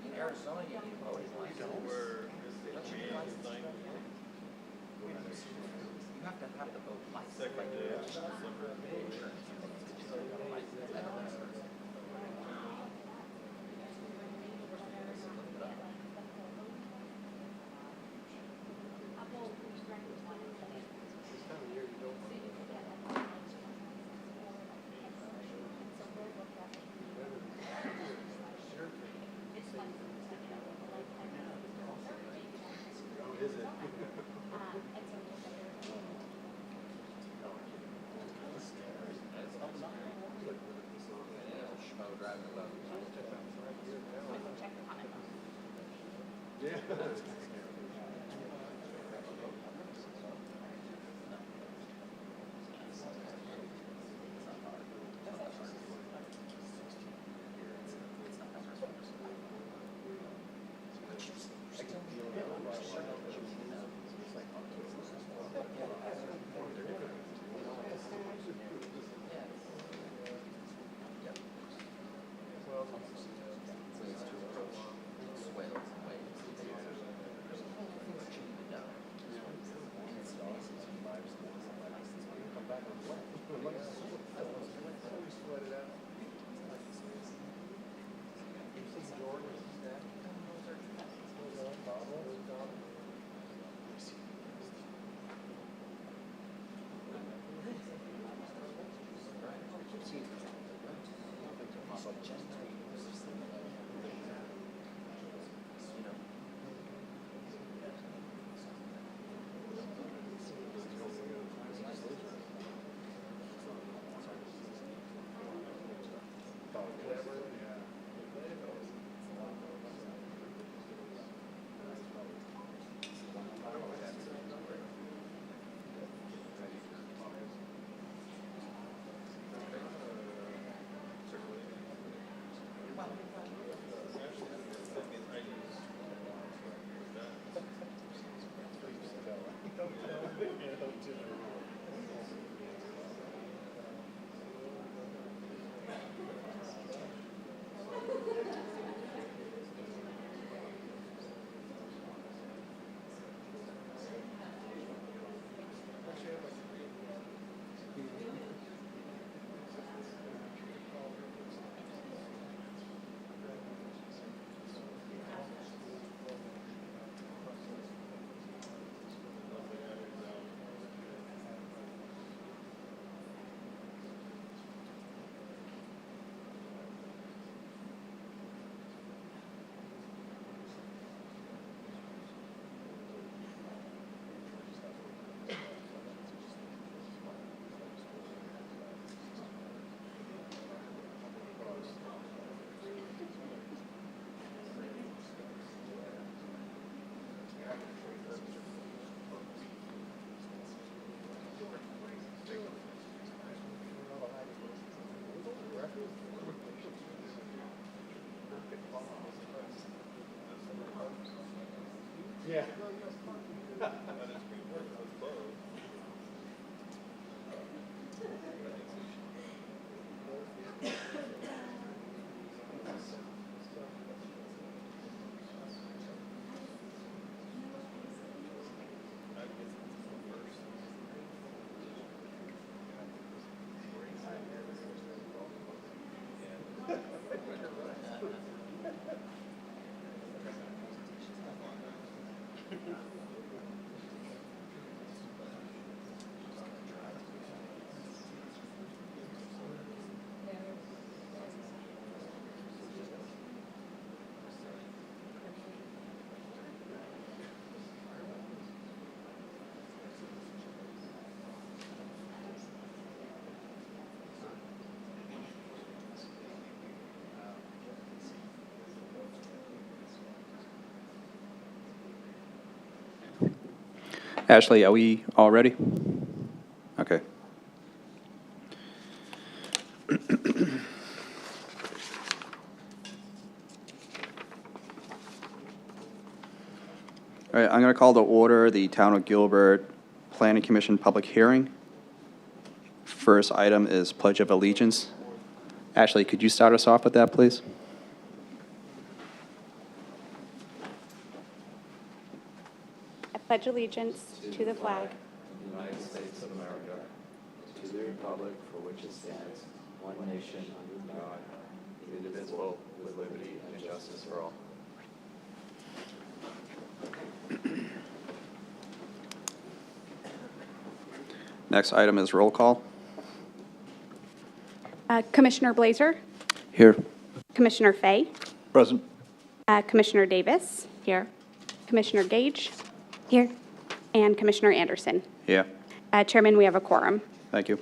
S3: In Arizona, you need a boating license. Don't you need a license? You have to have the boat license. Like, insurance and things to just have a license. I don't know.
S9: Is it?
S3: Schmo driving a boat.
S9: Yeah.
S3: Ways to approach swales and waves.
S9: Yeah.
S2: Ashley, are we all ready? Okay. All right, I'm going to call to order the Town of Gilbert Planning Commission public hearing. First item is Pledge of Allegiance. Ashley, could you start us off with that, please?
S7: I pledge allegiance to the flag
S10: United States of America, to the republic for which it stands, one nation, under God, indivisible, with liberty and justice for all.
S2: Next item is roll call.
S7: Commissioner Blazer,
S2: Here.
S7: Commissioner Fay,
S6: Present.
S7: Commissioner Davis. Here. Commissioner Gage. Here. And Commissioner Anderson.
S2: Yeah,
S7: Chairman, we have a quorum.
S2: thank you.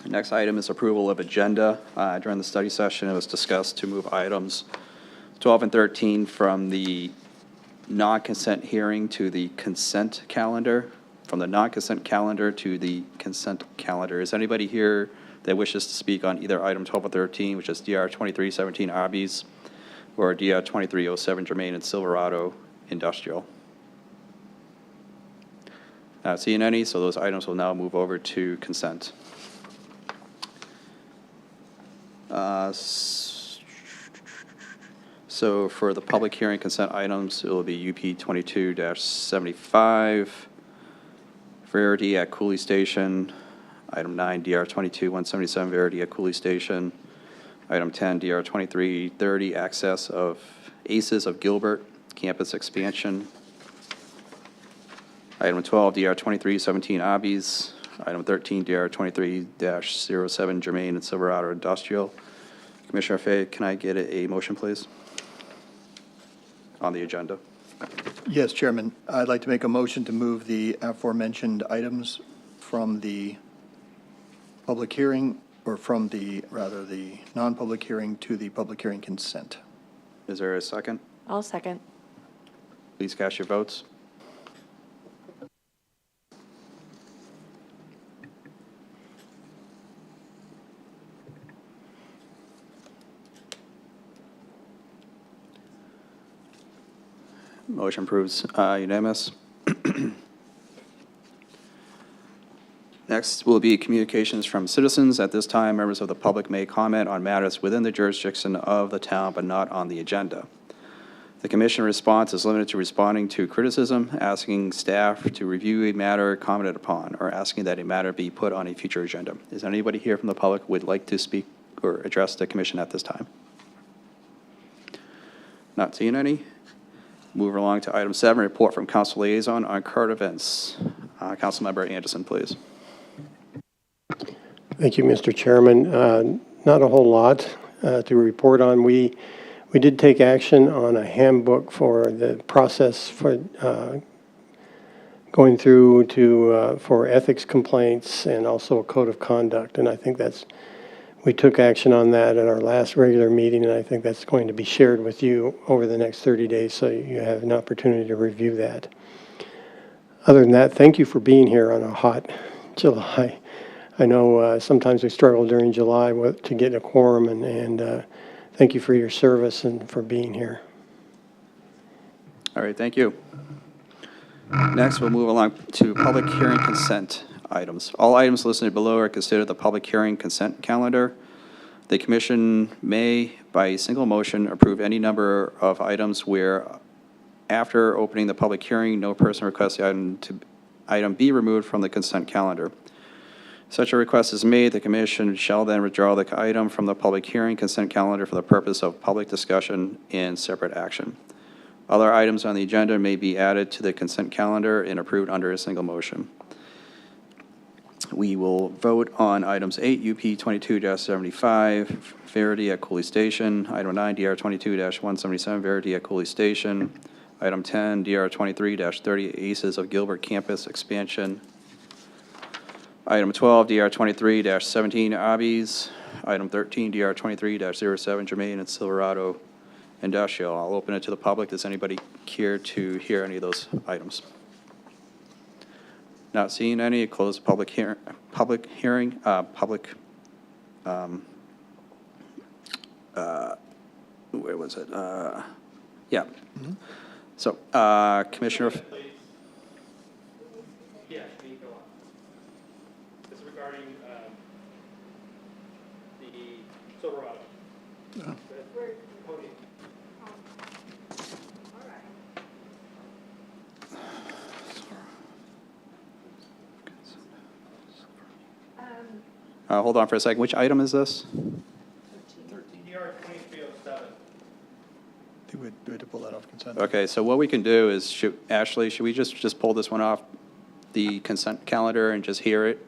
S2: Next item is approval of agenda. During the study session, it was discussed to move items 12 and 13 from the non-consent hearing to the consent calendar, from the non-consent calendar to the consent calendar. Is anybody here that wishes to speak on either item 12 or 13, which is DR 2317 Arby's or DR 2307 Germain and Silverado Industrial? Not seeing any, so those items will now move over to consent. So for the public hearing consent items, it will be UP 22-75, Verity at Cooley Station. Item 9, DR 22-177, Verity at Cooley Station. Item 10, DR 2330, access of ACES of Gilbert, campus expansion. Item 12, DR 2317, Obbies. Item 13, DR 23-07, Germain and Silverado Industrial. Commissioner Fay, can I get a motion, please, on the agenda?
S6: Yes, Chairman. I'd like to make a motion to move the aforementioned items from the public hearing, or from the, rather, the non-public hearing to the public hearing consent.
S2: Is there a second?
S5: I'll second.
S2: Please cast your votes. Motion approves unanimous. Next will be communications from citizens. At this time, members of the public may comment on matters within the jurisdiction of the town, but not on the agenda. The commission response is limited to responding to criticism, asking staff to review a matter commented upon, or asking that a matter be put on a future agenda. Is there anybody here from the public who would like to speak or address the commission at this time? Not seeing any. Move along to item 7, report from council liaison on current events. Councilmember Anderson, please.
S11: Thank you, Mr. Chairman. Not a whole lot to report on. We did take action on a handbook for the process for going through to for ethics complaints and also a code of conduct. And I think we took action on that at our last regular meeting, and I think that's going to be shared with you over the next 30 days, so you have an opportunity to review that. Other than that, thank you for being here on a hot July. I know sometimes we struggle during July to get a quorum, and thank you for your service and for being here.
S2: All right, thank you. Next, we'll move along to public hearing consent items. All items listed below are considered the public hearing consent calendar. The commission may, by a single motion, approve any number of items where, after opening the public hearing, no person requests the item be removed from the consent calendar. Such a request is made, the commission shall then withdraw the item from the public hearing consent calendar for the purpose of public discussion and separate action. Other items on the agenda may be added to the consent calendar and approved under a single motion. We will vote on items 8, UP 22-75, Verity at Cooley Station. Item 9, DR 22-177, Verity at Cooley Station. Item 10, DR 23-30, Aces of Gilbert Campus Expansion. Item 12, DR 23-17, Abby's. Item 13, DR 23-07, Germain and Silverado Industrial. I'll open it to the public. Does anybody care to hear any of those items? Not seeing any. Close the public hearing. Where was it? Yeah. So, Commissioner.
S8: Yeah, you can go on. This is regarding the Silverado.
S2: Hold on for a second. Which item is this?
S8: DR 2307.
S6: Do we have to pull that off consent?
S2: Okay, so what we can do is, Ashley, should we just pull this one off the consent calendar and just hear it?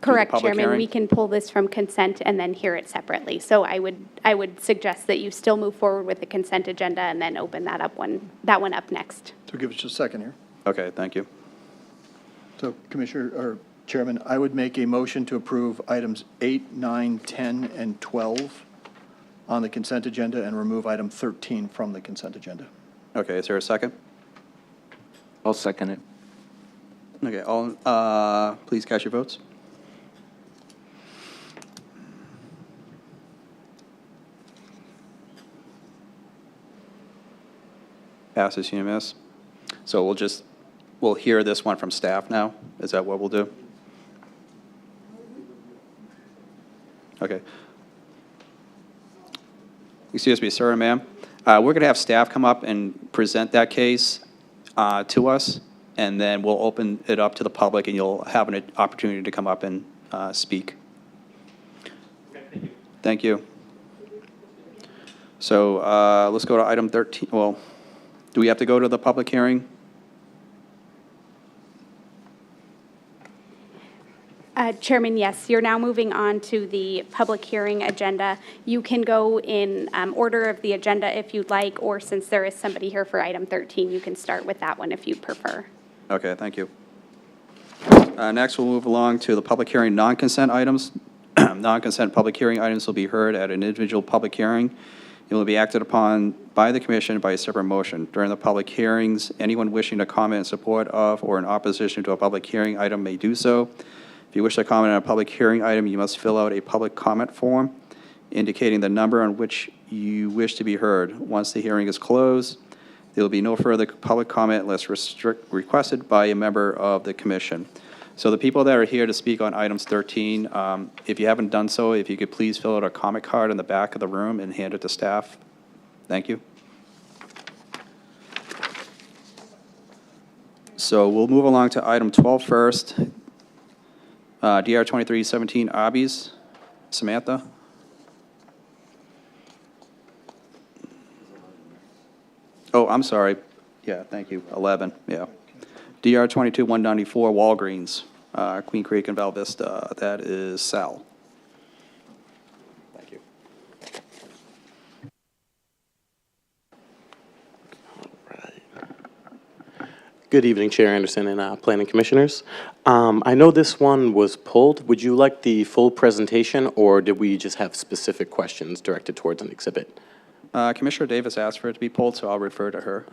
S7: Correct,
S2: public
S7: Chairman.
S2: hearing?
S7: We can pull this from consent and then hear it separately. So I would suggest that you still move forward with the consent agenda and then open that one up next.
S6: So give us just a second here.
S2: Okay, thank you.
S6: So Commissioner, or Chairman, I would make a motion to approve items 8, 9, 10, and 12 on the consent agenda and remove item 13 from the consent agenda.
S2: Okay, is there a second?
S3: I'll second it.
S2: Okay, please cast your votes. Passes unanimous. So we'll hear this one from staff now. Is that what we'll do? Okay. Excuse me, sir and ma'am. We're going to have staff come up and present that case to us, and then we'll open it up to the public, and you'll have an opportunity to come up and speak.
S8: Okay, thank you.
S2: Thank you. So let's go to item 13. Well, do we have to go to the public hearing?
S7: Chairman, yes, you're now moving on to the public hearing agenda. You can go in order of the agenda if you'd like, or since there is somebody here for item 13, you can start with that one if you prefer.
S2: Okay, thank you. Next, we'll move along to the public hearing non-consent items. Non-consent public hearing items will be heard at an individual public hearing. It will be acted upon by the commission by a separate motion. During the public hearings, anyone wishing to comment in support of or in opposition to a public hearing item may do so. If you wish to comment on a public hearing item, you must fill out a public comment form indicating the number on which you wish to be heard. Once the hearing is closed, There will be no further public comment unless requested by a member of the commission. So the people that are here to speak on items 13, if you haven't done so, if you could please fill out a comment card in the back of the room and hand it to staff. Thank you. So we'll move along to item 12 first. DR 2317 Arby's. Samantha? Oh, I'm sorry. Yeah, thank you. 11, yeah. DR 22194 Walgreens, Queen Creek and Val Vista. That is Sal. Thank you.
S12: Good evening, Chair Anderson and Planning Commissioners. I know this one was pulled. Would you like the full presentation, or did we just have specific questions directed towards an exhibit?
S2: Commissioner Davis asked for it to be pulled, so I'll defer to her.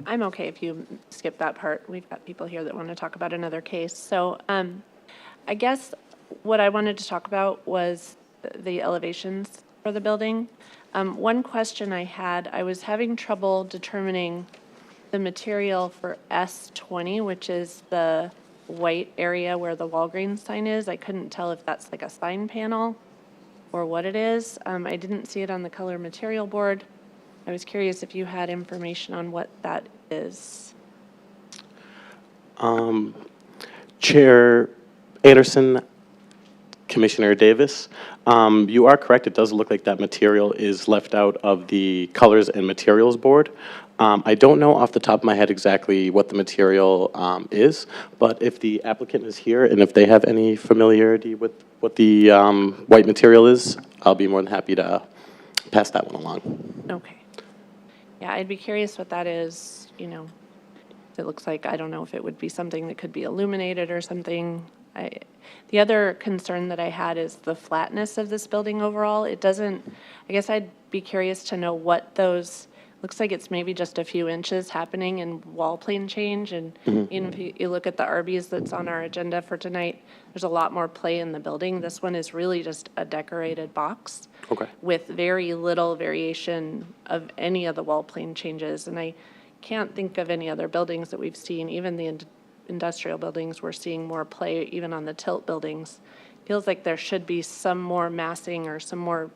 S5: I'm okay if you skip that part. We've got people here that want to talk about another case. So I guess what I wanted to talk about was the elevations for the building. One question I had, I was having trouble determining the material for S20, which is the white area where the Walgreens sign is. I couldn't tell if that's like a sign panel or what it is. I didn't see it on the color material board. I was curious if you had information on what that is.
S12: Chair Anderson, Commissioner Davis, you are correct. It does look like that material is left out of the colors and materials board. I don't know off the top of my head exactly what the material is, but if the applicant is here and if they have any familiarity with what the white material is, I'll be more than happy to pass that one along.
S5: Okay. Yeah, I'd be curious what that is, you know. It looks like, I don't know if it would be something that could be illuminated or something. The other concern that I had is the flatness of this building overall. It doesn't, I guess I'd be curious to know what those, looks like it's maybe just a few inches happening in wall plane change. And even if you look at the Arby's that's on our agenda for tonight, there's a lot more play in the building. This one is really just a decorated box with very little variation of any of the wall plane changes. And I can't think of any other buildings that we've seen, even the industrial buildings, we're seeing more play even on the tilt buildings. Feels like there should be some more massing or some more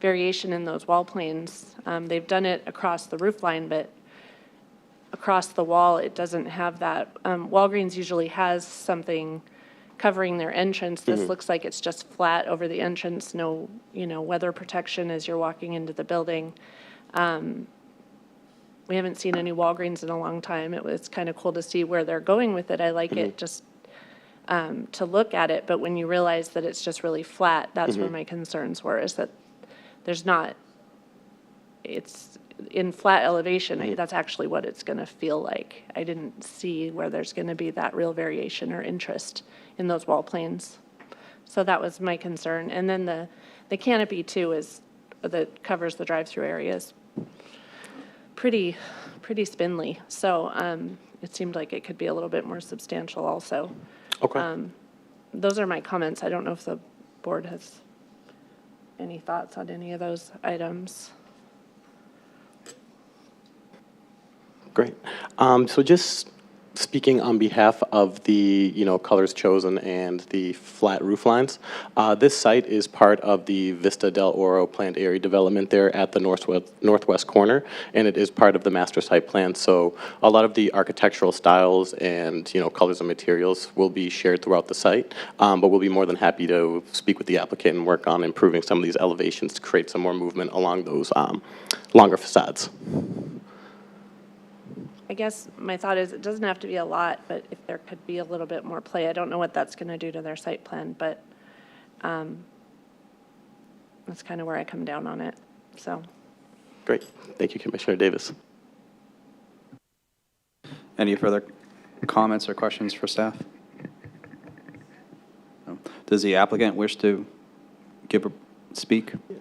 S5: variation in those wall planes. They've done it across the roof line, but across the wall, it doesn't have that. Walgreens usually has something covering their entrance. This looks like it's just flat over the entrance, no, weather protection as you're walking into the building. We haven't seen any Walgreens in a long time. It was kind of cool to see where they're going with it. I like it just to look at it, but when you realize that it's just really flat, that's where my concerns were, is that there's not, it's in flat elevation, that's actually what it's going to feel like. I didn't see where there's going to be that real variation or interest in those wall planes. So that was my concern. And then the canopy too is, that covers the drive-through areas, pretty spindly. So it seemed like it could be a little bit more substantial also.
S12: Okay.
S5: Those are my comments. I don't know if the board has any thoughts on any of those items.
S12: Great. So just speaking on behalf of the, colors chosen and the flat roof lines, this site is part of the Vista del Oro planned area development there at the northwest corner, and it is part of the master site plan. So a lot of the architectural styles and, colors and materials will be shared throughout the site, but we'll be more than happy to speak with the applicant and work on improving some of these elevations to create some more movement along those longer facades.
S5: I guess my thought is it doesn't have to be a lot, but if there could be a little bit more play, I don't know what that's going to do to their site plan, but that's kind of where I come down on it. So.
S12: Great. Thank you, Commissioner Davis.
S2: Any further comments or questions for staff? No. Does the applicant wish to speak?
S12: You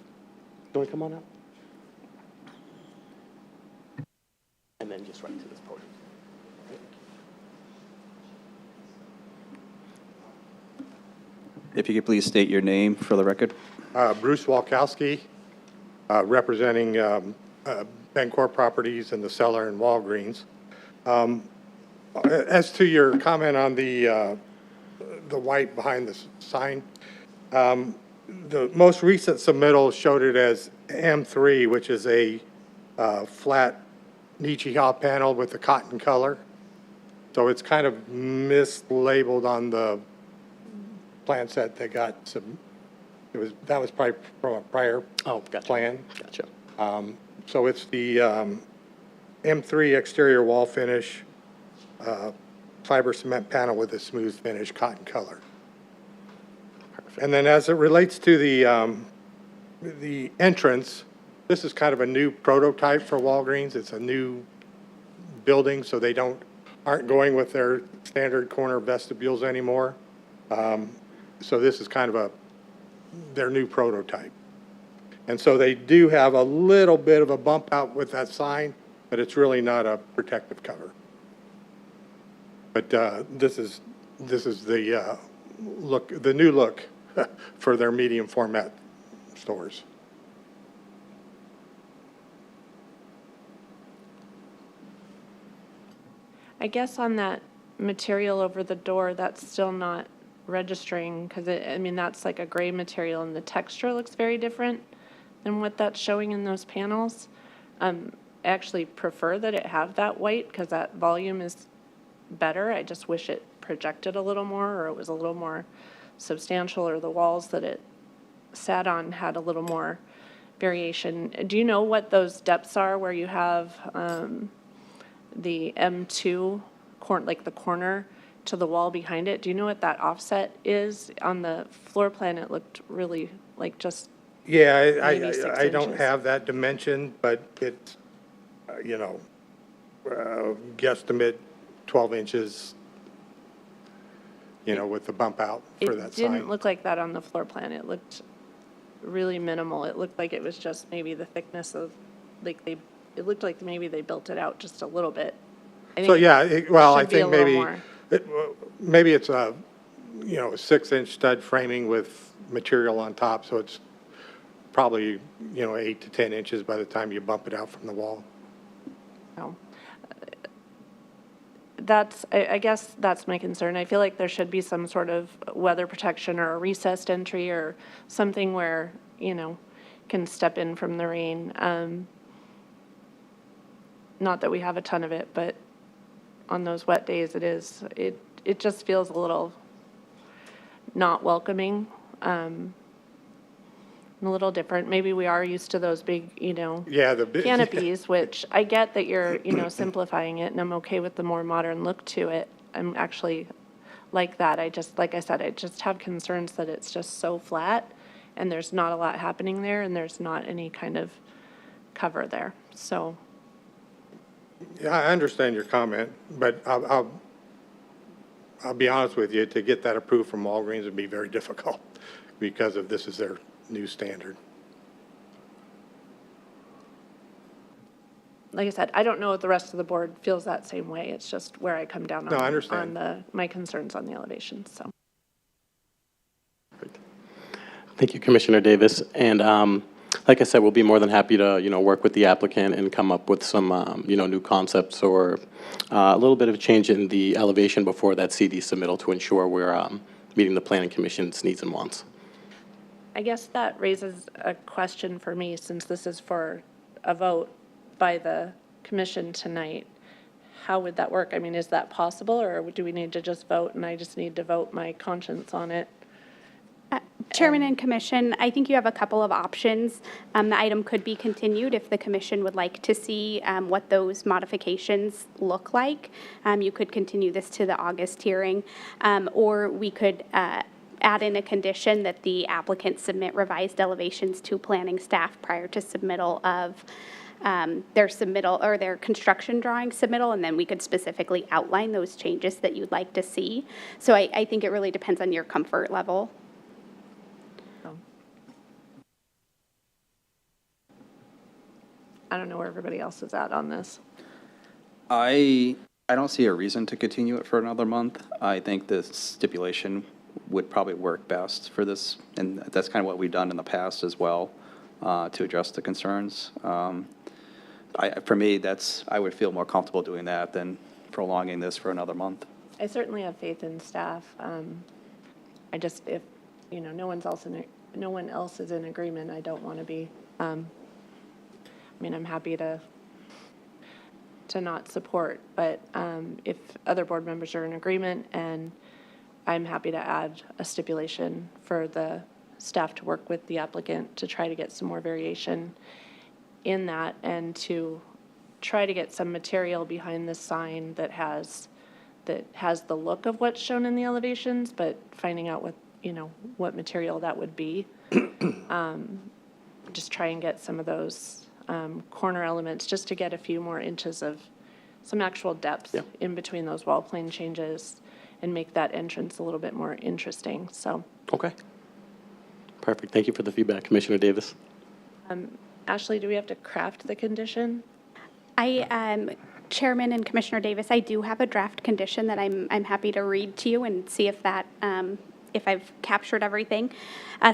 S12: want to come on out? And then just right to this podium.
S2: If you could please state your name for the record.
S13: Bruce Walkowski, representing Bancorp Properties and the seller in Walgreens. As to your comment on the white behind the sign, the most recent submittal showed it as M3, which is a flat Nichihau panel with the cotton color. So it's kind of mislabeled on the plan set that got that was probably from a prior plan.
S12: Gotcha.
S13: So it's the M3 exterior wall finish, fiber cement panel with a smooth finish, cotton color. And then as it relates to the entrance, this is kind of a new prototype for Walgreens. It's a new building, so they aren't going with their standard corner vestibules anymore. So this is kind of their new prototype. And so they do have a little bit of a bump out with that sign, but it's really not a protective cover. But this is the the new look for their medium format stores.
S5: I guess on that material over the door, that's still not registering because I mean, that's like a gray material and the texture looks very different than what that's showing in those panels. I actually prefer that it have that white because that volume is better. I just wish it projected a little more or it was a little more substantial or the walls that it sat on had a little more variation. Do you know what those depths are where you have the M2, like the corner to the wall behind it? Do you know what that offset is? On the floor plan, it looked really like just
S13: Yeah,
S5: maybe 6
S13: I don't
S5: inches.
S13: have that dimension, but it's, guesstimate 12 inches, with the bump out for that
S5: It
S13: sign.
S5: didn't look like that on the floor plan. It looked really minimal. It looked like it was just maybe the thickness of, it looked like maybe they built it out just a little bit.
S13: So, yeah, I
S5: should be a
S13: think
S5: little
S13: maybe,
S5: more.
S13: maybe it's a 6-inch stud framing with material on top, so it's probably, 8 to 10 inches by the time you bump it out from the wall.
S5: No. I guess that's my concern. I feel like there should be some sort of weather protection or a recessed entry or something where, can step in from the rain. Not that we have a ton of it, but on those wet days it just feels a little not welcoming. A little different. Maybe we are used to those big,
S13: Yeah, the big
S5: canopies, which I get that you're, simplifying it, and I'm okay with the more modern look to it. I'm actually like that. Like I said, I just have concerns that it's just so flat, and there's not a lot happening there, and there's not any kind of cover there. So,
S13: Yeah, I understand your comment, but I'll be honest with you, to get that approved from Walgreens would be very difficult because of this is their new standard.
S5: like I said, I don't know if the rest of the board feels that same way. It's just where I come down
S13: No, I understand.
S5: on my concerns on the elevations, so.
S12: Thank you, Commissioner Davis. And like I said, we'll be more than happy to, work with the applicant and come up with some, new concepts or a little bit of a change in the elevation before that CD submittal to ensure we're meeting the Planning Commission's needs and wants.
S5: I guess that raises a question for me, since this is for a vote by the commission tonight. How would that work? I mean, is that possible, or do we need to just vote and I just need to vote my conscience on it?
S7: Chairman and Commission, I think you have a couple of options. The item could be continued if the Commission would like to see what those modifications look like. You could continue this to the August hearing, or we could add in a condition that the applicant submit revised elevations to planning staff prior to submittal of their submittal or their construction drawing submittal, and then we could specifically outline those changes that you'd like to see. So I think it really depends on your comfort level.
S5: I don't know where everybody else is at on this.
S2: I don't see a reason to continue it for another month. I think the stipulation would probably work best for this, and that's kind of what we've done in the past as well, to address the concerns. for me, I would feel more comfortable doing that than prolonging this for another month.
S5: I certainly have faith in staff. I just, if, no one else is in agreement, I don't want to be. I mean, I'm happy to not support, but if other board members are in agreement, and I'm happy to add a stipulation for the staff to work with the applicant to try to get some more variation in that, and to try to get some material behind the sign that has the look of what's shown in the elevations, but finding out what material that would be. Just try and get some of those corner elements, just to get a few more inches of some actual depth in between those wall plane changes, and make that entrance a little bit more interesting, so.
S12: Okay. Perfect. Thank you for the feedback, Commissioner Davis.
S5: Ashley, do we have to craft the condition?
S7: Chairman and Commissioner Davis, I do have a draft condition that I'm happy to read to you and see if that, if I've captured everything.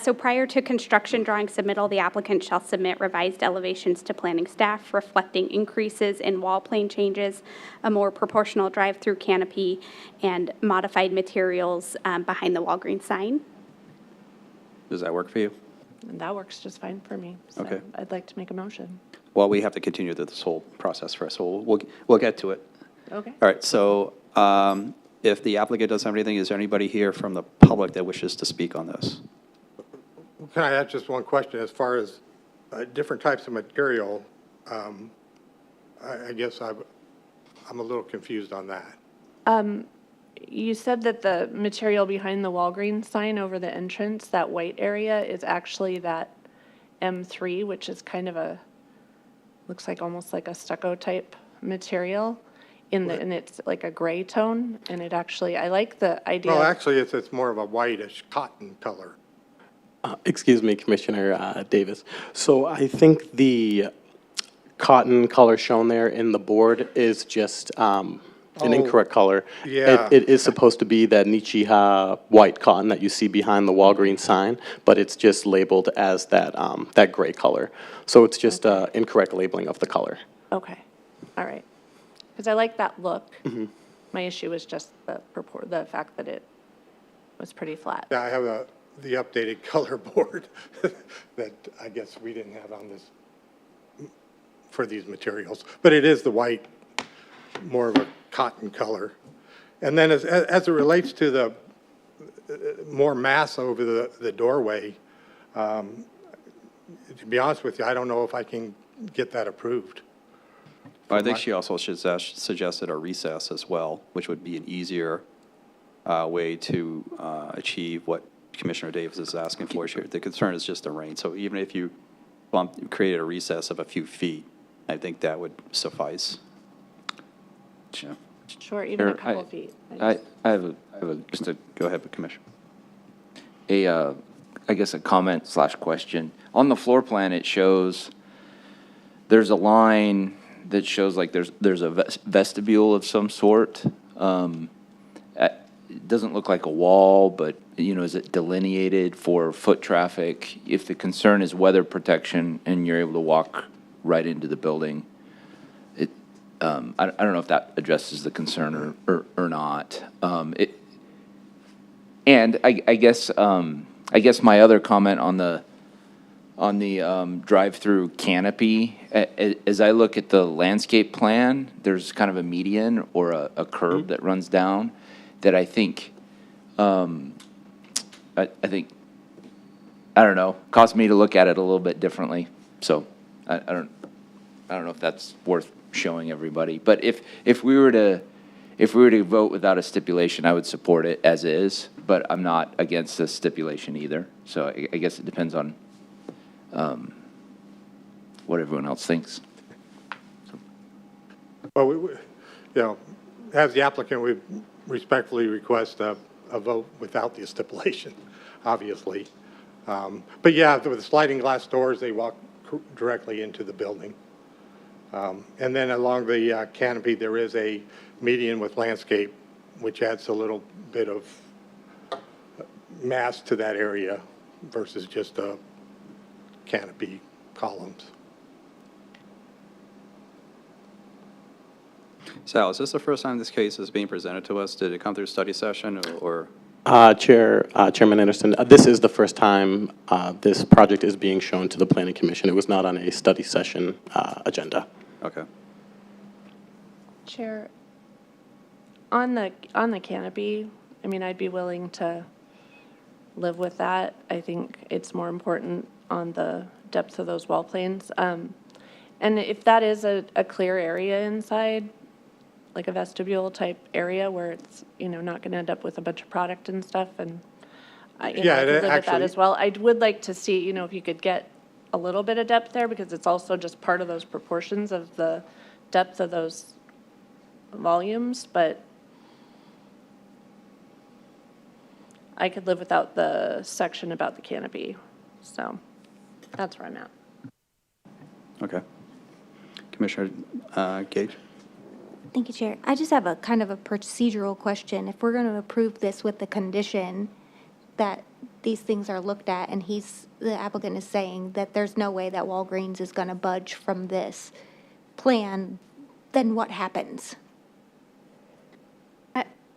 S7: So prior to construction drawing submittal, the applicant shall submit revised elevations to planning staff reflecting increases in wall plane changes, a more proportional drive-through canopy, and modified materials behind the Walgreens sign.
S2: Does that work for you?
S5: And that works just fine for me. So
S2: Okay.
S5: I'd like to make a motion.
S2: Well, we have to continue this whole process first, so we'll get to it.
S5: Okay.
S2: All right, so if the applicant doesn't have anything, is there anybody here from the public that wishes to speak on this?
S13: Can I ask just one question as far as different types of material? I guess I'm a little confused on that.
S5: You said that the material behind the Walgreens sign over the entrance, that white area, is actually that M3, which is kind of looks like almost like a stucco type material, and it's like a gray tone, and it actually, I like the idea.
S13: Well, actually, it's more of a whitish cotton color.
S12: Excuse me, Commissioner Davis. So I think the cotton color shown there in the board is just an incorrect color.
S13: Yeah.
S12: It is supposed to be that Nichiha white cotton that you see behind the Walgreens sign, but it's just labeled as that gray color. So it's just incorrect labeling of the color.
S5: Okay, all right. Because I like that look. My issue was just the fact that it was pretty flat.
S13: Yeah, I have the updated color board that I guess we didn't have on this for these materials. But it is the white, more of a cotton color. And then as it relates to the more mass over the doorway, to be honest with you, I don't know if I can get that approved.
S2: I think she also suggested a recess as well, which would be an easier way to achieve what Commissioner Davis is asking for here. The concern is just the rain. So even if you created a recess of a few feet, I think that would suffice.
S14: Yeah.
S5: Sure, even a couple feet.
S14: I have a just a
S2: Go ahead, Commissioner.
S14: I guess a comment / question. On the floor plan, it shows there's a line that shows like there's a vestibule of some sort. It doesn't look like a wall, but is it delineated for foot traffic? If the concern is weather protection and you're able to walk right into the building, I don't know if that addresses the concern or not. And I guess my other comment on the drive-through canopy, as I look at the landscape plan, there's kind of a median or a curb that runs down that I think, I don't know, caused me to look at it a little bit differently. So I don't know if that's worth showing everybody. But if we were to vote without a stipulation, I would support it as is, but I'm not against the stipulation either. So I guess it depends on what everyone else thinks.
S13: Well, as the applicant, we respectfully request a vote without the stipulation, obviously. But yeah, with the sliding glass doors, they walk directly into the building. And then along the canopy, there is a median with landscape, which adds a little bit of mass to that area versus just a canopy columns.
S2: Sal, is this the first time this case is being presented to us? Did it come through study session or?
S12: Chairman Anderson, this is the first time this project is being shown to the Planning Commission. It was not on a study session agenda.
S2: Okay.
S5: Chair, on the canopy, I mean, I'd be willing to live with that. I think it's more important on the depth of those wall planes. And if that is a clear area inside, like a vestibule type area where it's, not going to end up with a bunch of product and stuff, and I could live with that
S13: actually-
S5: as well. I would like to see, if you could get a little bit of depth there, because it's also just part of those proportions of the depth of those volumes, but I could live without the section about the canopy. So that's where I'm at.
S2: Okay. Commissioner Gage?
S4: Thank you, Chair. I just have a kind of a procedural question. If we're going to approve this with the condition that these things are looked at, and the applicant is saying that there's no way that Walgreens is going to budge from this plan, then what happens?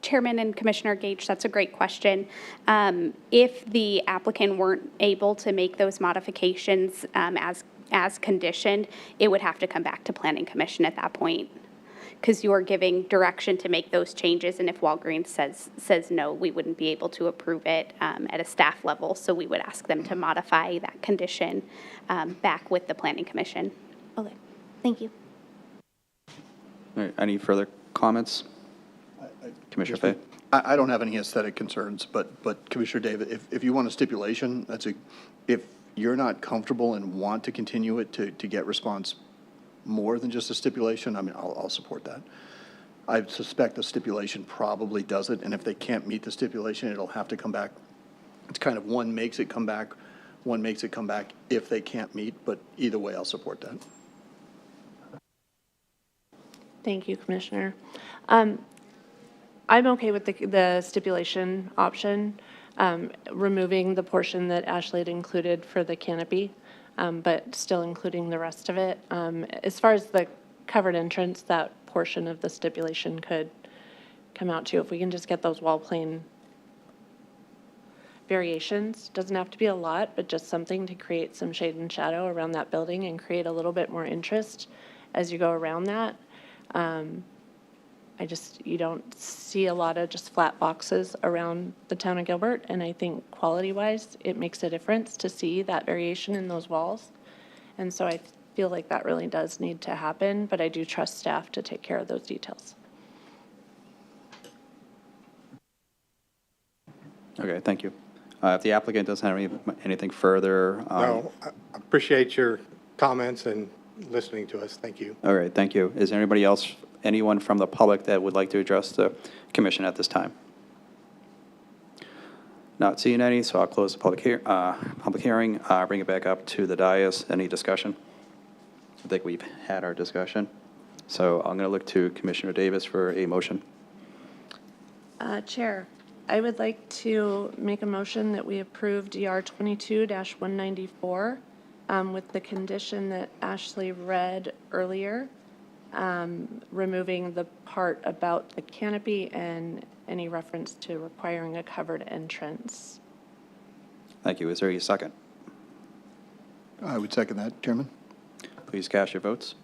S7: Chairman and Commissioner Gage, that's a great question. If the applicant weren't able to make those modifications as conditioned, it would have to come back to Planning Commission at that point, because you're giving direction to make those changes, and if Walgreens says no, we wouldn't be able to approve it at a staff level, so we would ask them to modify that condition back with the Planning Commission.
S4: Okay, thank you.
S2: All right, any further comments? Commissioner Fay?
S6: I don't have any aesthetic concerns, but Commissioner David, if you want a stipulation, if you're not comfortable and want to continue it to get response more than just a stipulation, I mean, I'll support that. I suspect the stipulation probably does it, and if they can't meet the stipulation, it'll have to come back. It's kind of one makes it come back if they can't meet, but either way, I'll support that.
S5: Thank you, Commissioner. I'm okay with the stipulation option, removing the portion that Ashley had included for the canopy, but still including the rest of it. As far as the covered entrance, that portion of the stipulation could come out too. If we can just get those wall plane variations, doesn't have to be a lot, but just something to create some shade and shadow around that building and create a little bit more interest as you go around that. You don't see a lot of just flat boxes around the town of Gilbert, and I think quality-wise, it makes a difference to see that variation in those walls. And so I feel like that really does need to happen, but I do trust staff to take care of those details.
S2: Okay, thank you. If the applicant doesn't have anything further.
S13: No, I appreciate your comments and listening to us. Thank you.
S2: All right, thank you. Is there anybody else, anyone from the public that would like to address the commission at this time? Not seeing any, so I'll close the public hearing, bring it back up to the dais. Any discussion? I think we've had our discussion. So I'm going to look to Commissioner Davis for a motion.
S5: Chair, I would like to make a motion that we approve DR 22-194 with the condition that Ashley read earlier, removing the part about the canopy and any reference to requiring a covered entrance.
S2: Thank you. Is there a second?
S6: I would second that, Chairman.
S2: Please cast your votes.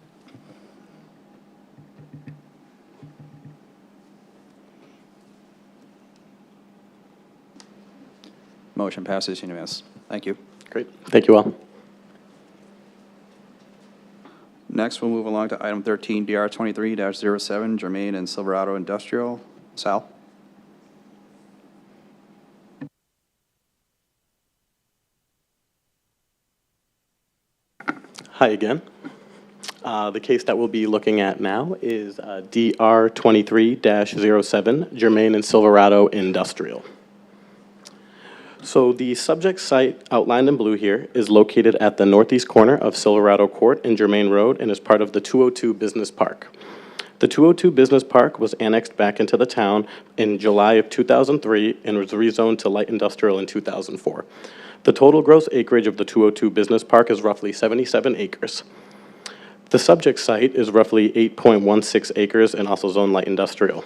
S2: Motion passes unanimous. Thank you.
S12: Great. Thank you all.
S2: Next, we'll move along to item 13, DR 23-07, Germain and Silverado Industrial. Sal?
S12: Hi again. The case that we'll be looking at now is DR 23-07, Germain and Silverado Industrial. So the subject site outlined in blue here is located at the northeast corner of Silverado Court and Germain Road and is part of the 202 Business Park. The 202 Business Park was annexed back into the town in July of 2003 and was rezoned to light industrial in 2004. The total gross acreage of the 202 Business Park is roughly 77 acres. The subject site is roughly 8.16 acres and also zone light industrial.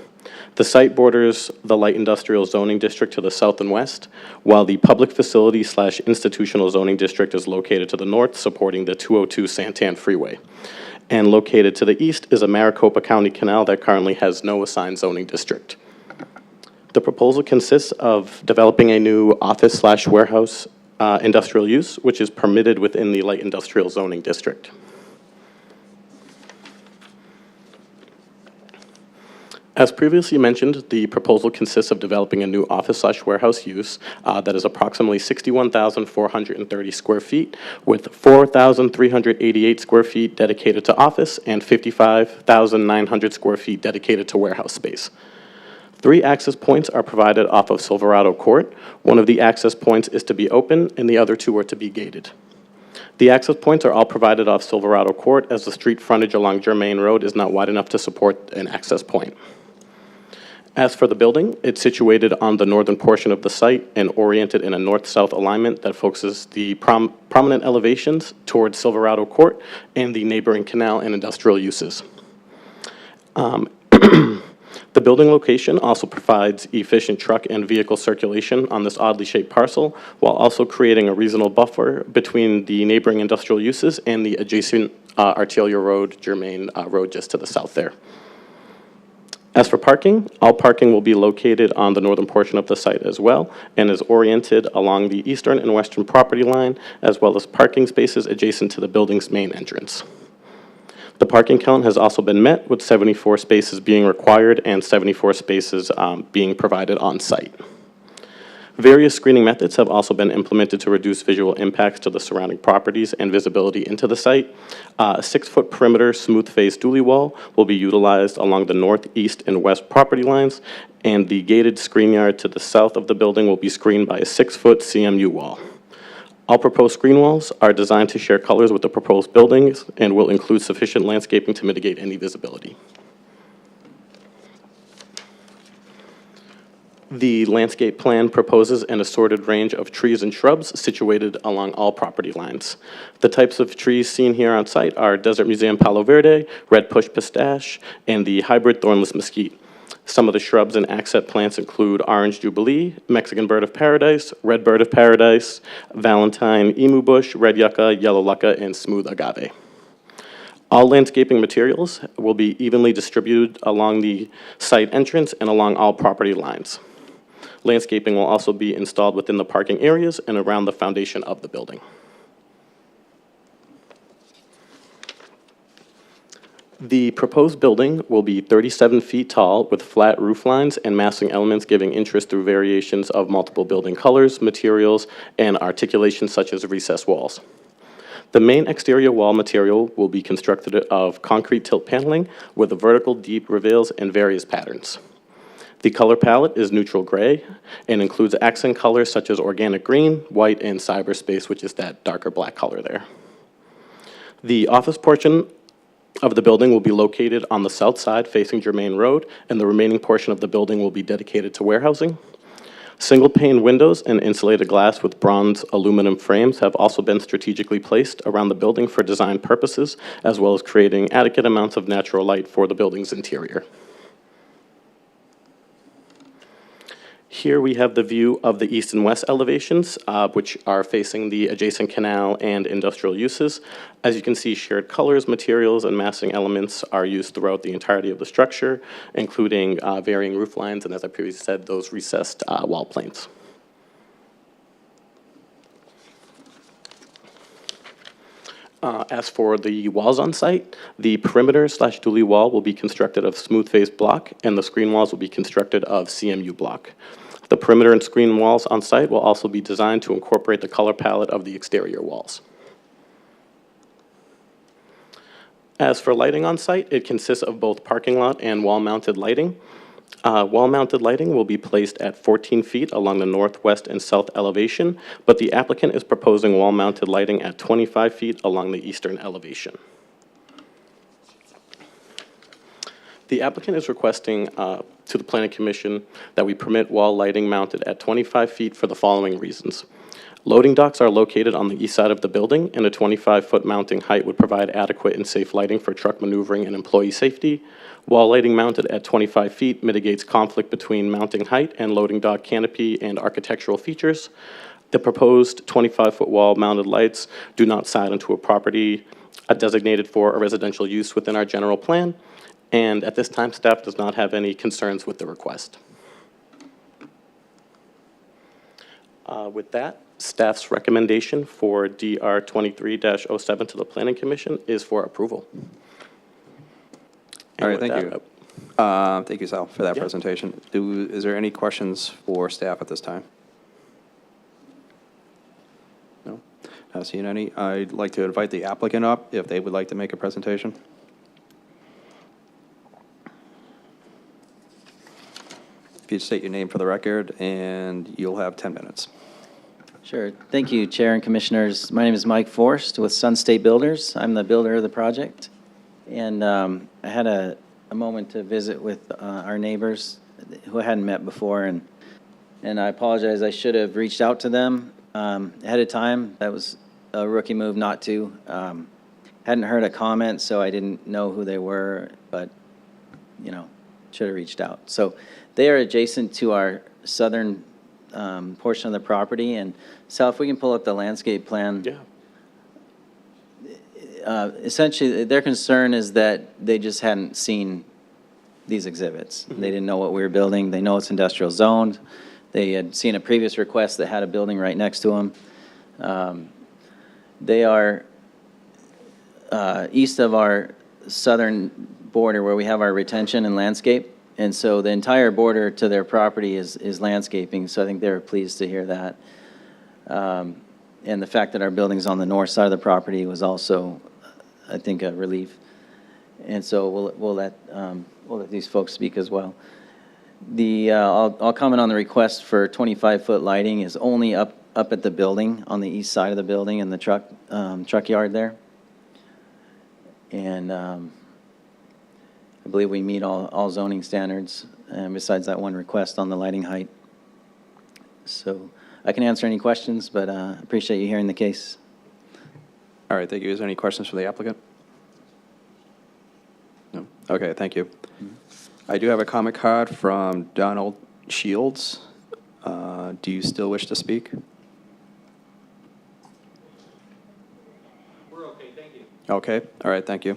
S12: The site borders the light industrial zoning district to the south and west, while the public facility / institutional zoning district is located to the north, supporting the 202 Santan Freeway. And located to the east is a Maricopa County canal that currently has no assigned zoning district. The proposal consists of developing a new office / warehouse industrial use, which is permitted within the light industrial zoning district. As previously mentioned, the proposal consists of developing a new office / warehouse use that is approximately 61,430 square feet, with 4,388 square feet dedicated to office and 55,900 square feet dedicated to warehouse space. 3 access points are provided off of Silverado Court. One of the access points is to be open, and the other 2 are to be gated. The access points are all provided off Silverado Court, as the street frontage along Germain Road is not wide enough to support an access point. As for the building, it's situated on the northern portion of the site and oriented in a north-south alignment that focuses the prominent elevations towards Silverado Court and the neighboring canal and industrial uses. The building location also provides efficient truck and vehicle circulation on this oddly shaped parcel, while also creating a reasonable buffer between the neighboring industrial uses and the adjacent Artelia Road, Germain Road just to the south there. As for parking, all parking will be located on the northern portion of the site as well, and is oriented along the eastern and western property line, as well as parking spaces adjacent to the building's main entrance. The parking count has also been met, with 74 spaces being required and 74 spaces being provided on site. Various screening methods have also been implemented to reduce visual impacts to the surrounding properties and visibility into the site. A 6-foot perimeter smooth-faced dually wall will be utilized along the north, east, and west property lines, and the gated screen yard to the south of the building will be screened by a 6-foot CMU wall. All proposed screen walls are designed to share colors with the proposed buildings and will include sufficient landscaping to mitigate any visibility. The landscape plan proposes an assorted range of trees and shrubs situated along all property lines. The types of trees seen here on site are Desert Museum Palo Verde, Red Push Pistache, and the hybrid thornless mesquite. Some of the shrubs and accent plants include Orange Jubilee, Mexican Bird of Paradise, Red Bird of Paradise, Valentine Emu Bush, Red Yucca, Yellow Lucca, and Smooth Agave. All landscaping materials will be evenly distributed along the site entrance and along all property lines. Landscaping will also be installed within the parking areas and around the foundation of the building. The proposed building will be 37 feet tall with flat roof lines and massing elements giving interest through variations of multiple building colors, materials, and articulations such as recessed walls. The main exterior wall material will be constructed of concrete tilt paneling with vertical deep reveals and various patterns. The color palette is neutral gray and includes accent colors such as organic green, white, and cyberspace, which is that darker black color there. The office portion of the building will be located on the south side facing Germain Road, and the remaining portion of the building will be dedicated to warehousing. Single-pane windows and insulated glass with bronze aluminum frames have also been strategically placed around the building for design purposes, as well as creating adequate amounts of natural light for the building's interior. Here we have the view of the east and west elevations, which are facing the adjacent canal and industrial uses. As you can see, shared colors, materials, and massing elements are used throughout the entirety of the structure, including varying roof lines, and as I previously said, those recessed wall planes. As for the walls on site, the perimeter / dually wall will be constructed of smooth-faced block, and the screen walls will be constructed of CMU block. The perimeter and screen walls on site will also be designed to incorporate the color palette of the exterior walls. As for lighting on site, it consists of both parking lot and wall-mounted lighting. Wall-mounted lighting will be placed at 14 feet along the northwest and south elevation, but the applicant is proposing wall-mounted lighting at 25 feet along the eastern elevation. The applicant is requesting to the Planning Commission that we permit wall lighting mounted at 25 feet for the following reasons. Loading docks are located on the east side of the building, and a 25-foot mounting height would provide adequate and safe lighting for truck maneuvering and employee safety, while lighting mounted at 25 feet mitigates conflict between mounting height and loading dock canopy and architectural features. The proposed 25-foot wall-mounted lights do not side into a property designated for a residential use within our general plan, and at this time, staff does not have any concerns with the request. With that, staff's recommendation for DR 23-07 to the Planning Commission is for approval.
S2: All right,
S12: And with
S2: thank you. Thank you, Sal, for that presentation. Is there any questions for staff at this time? No? Not seeing any. I'd like to invite the applicant up if they would like to make a presentation. If you'd state your name for the record, and you'll have 10 minutes.
S15: Sure. Thank you, Chair and Commissioners. My name is Mike Forrest with Sun State Builders. I'm the builder of the project. And I had a moment to visit with our neighbors who I hadn't met before. And I apologize, I should have reached out to them ahead of time. That was a rookie move not to. Hadn't heard a comment, so I didn't know who they were, but, you know, should have reached out. So they are adjacent to our southern portion of the property. And Sal, if we can pull up the landscape plan.
S12: Yeah.
S15: Essentially, their concern is that they just hadn't seen these exhibits. They didn't know what we were building. They know it's industrial zoned. They had seen a previous request that had a building right next to them. They are east of our southern border where we have our retention and landscape. And so the entire border to their property is landscaping, so I think they're pleased to hear that. And the fact that our building's on the north side of the property was also, I think, a relief. And so we'll let these folks speak as well. I'll comment on the request for 25-foot lighting is only up at the building, on the east side of the building in the truck yard there. And I believe we meet all zoning standards, besides that one request on the lighting height. So I can answer any questions, but appreciate you hearing the case.
S2: All right, thank you. Is there any questions for the applicant? No? Okay, thank you. I do have a comment card from Donald Shields. Do you still wish to speak?
S8: We're okay, thank you.
S2: Okay, all right, thank you.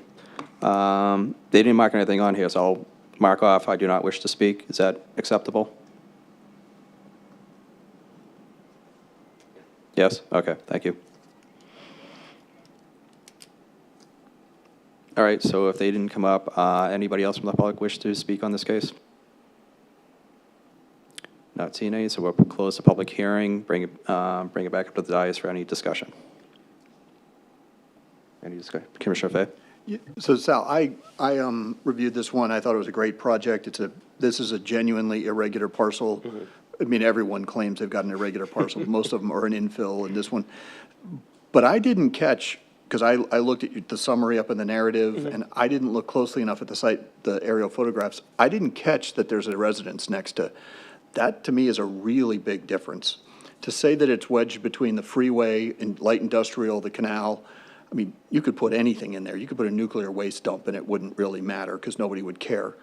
S2: They didn't mark anything on here, so I'll mark off, I do not wish to speak. Is that acceptable? Yes? Okay, thank you. All right, so if they didn't come up, anybody else from the public wish to speak on this case? Not seeing any, so we'll close the public hearing, bring it back up to the dais for any discussion. Any discussion? Commissioner Fay?
S6: So Sal, I reviewed this one. I thought it was a great project. This is a genuinely irregular parcel. I mean, everyone claims they've got an irregular parcel. Most of them are an infill in this one. But I didn't catch, because I looked at the summary up in the narrative, and I didn't look closely enough at the site, the aerial photographs. I didn't catch that there's a residence next to. That, to me, is a really big difference. To say that it's wedged between the freeway and light industrial, the canal, I mean, you could put anything in there. You could put a nuclear waste dump and it wouldn't really matter because nobody would care.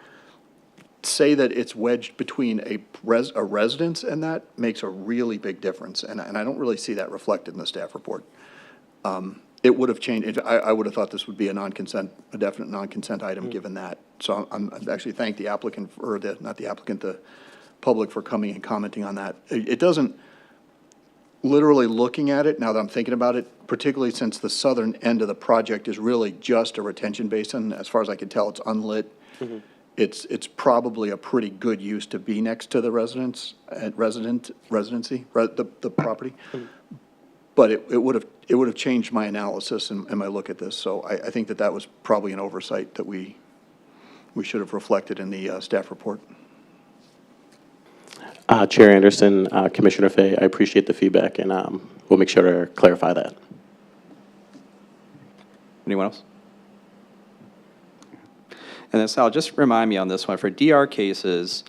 S6: Say that it's wedged between a residence and that makes a really big difference. And I don't really see that reflected in the staff report. It would have changed. I would have thought this would be a definite non-consent item given that. So I actually thank the applicant, or not the applicant, the public for coming and commenting on that. It doesn't, literally looking at it, now that I'm thinking about it, particularly since the southern end of the project is really just a retention basin, as far as I can tell, it's unlit. It's probably a pretty good use to be next to the residency, the property. But it would have changed my analysis and my look at this. So I think that was probably an oversight that we should have reflected in the staff report.
S12: Chair Anderson, Commissioner Fay, I appreciate the feedback, and we'll make sure to clarify that.
S2: Anyone else? And then Sal, just remind me on this one, for DR cases,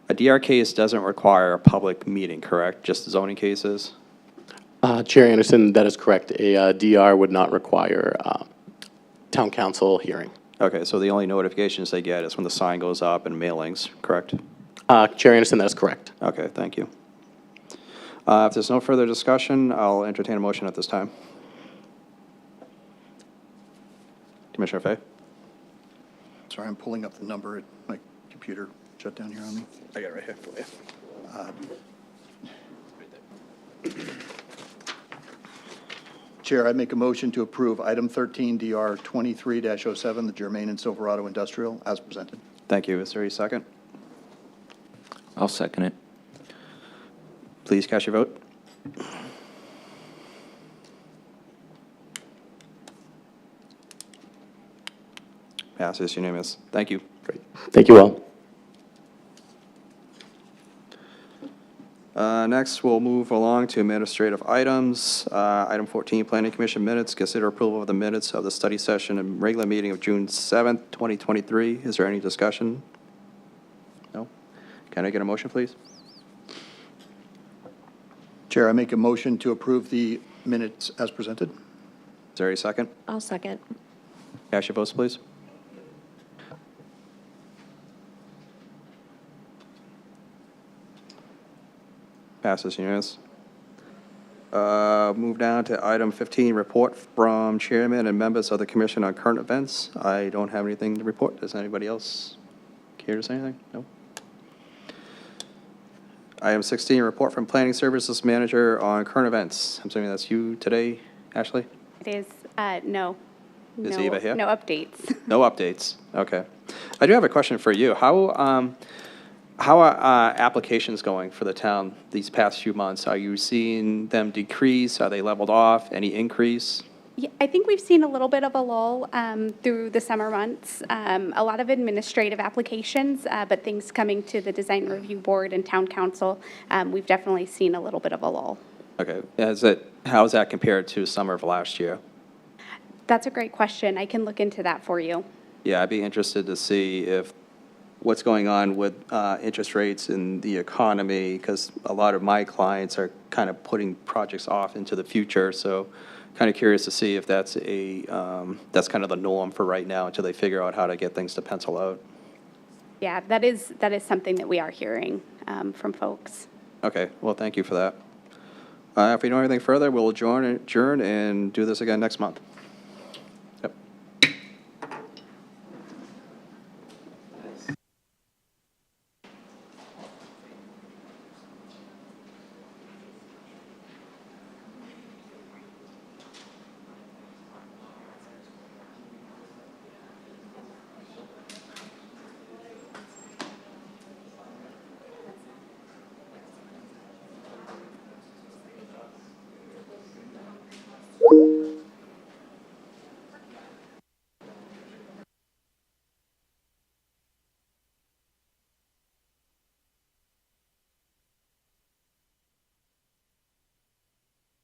S2: a DR case doesn't require a public meeting, correct? Just zoning cases?
S12: Chair Anderson, that is correct. A DR would not require town council hearing.
S2: Okay, so the only notifications they get is when the sign goes up and mailings, correct?
S12: Chair Anderson, that is correct.
S2: Okay, thank you. If there's no further discussion, I'll entertain a motion at this time. Commissioner Fay?
S6: Sorry, I'm pulling up the number. My computer shut down here on me.
S2: I got it right here for you.
S6: Chair, I make a motion to approve item 13, DR 23-07, the Germain and Silverado Industrial, as presented.
S2: Thank you. Is there a second?
S14: I'll second it.
S2: Please cast your vote. Passes unanimous. Thank you.
S12: Great. Thank you all.
S2: Next, we'll move along to administrative items. Item 14, Planning Commission minutes. Consider approval of the minutes of the study session and regular meeting of June 7th, 2023. Is there any discussion? No? Can I get a motion, please?
S6: Chair, I make a motion to approve the minutes as presented.
S2: Is there a second?
S5: I'll second.
S2: Cast your votes, please. Passes unanimous. Move down to item 15, report from chairman and members of the commission on current events. I don't have anything to report. Does anybody else care to say anything? No? Item 16, report from planning services manager on current events. I'm assuming that's you today, Ashley?
S7: It is, no.
S2: Is
S7: No-
S2: Eva here?
S7: No updates.
S2: No updates. Okay. I do have a question for you. How are applications going for the town these past few months? Are you seeing them decrease? Are they leveled off? Any increase?
S7: Yeah, I think we've seen a little bit of a lull through the summer months. A lot of administrative applications, but things coming to the design review board and town council, we've definitely seen a little bit of a lull.
S2: Okay. How is that compared to summer of last year?
S7: That's a great question. I can look into that for you.
S2: Yeah, I'd be interested to see if what's going on with interest rates in the economy, because a lot of my clients are kind of putting projects off into the future. So kind of curious to see if that's that's kind of the norm for right now until they figure out how to get things to pencil out.
S7: Yeah, that is something that we are hearing from folks.
S2: Okay, well, thank you for that. If we don't have anything further, we'll adjourn and do this again next month.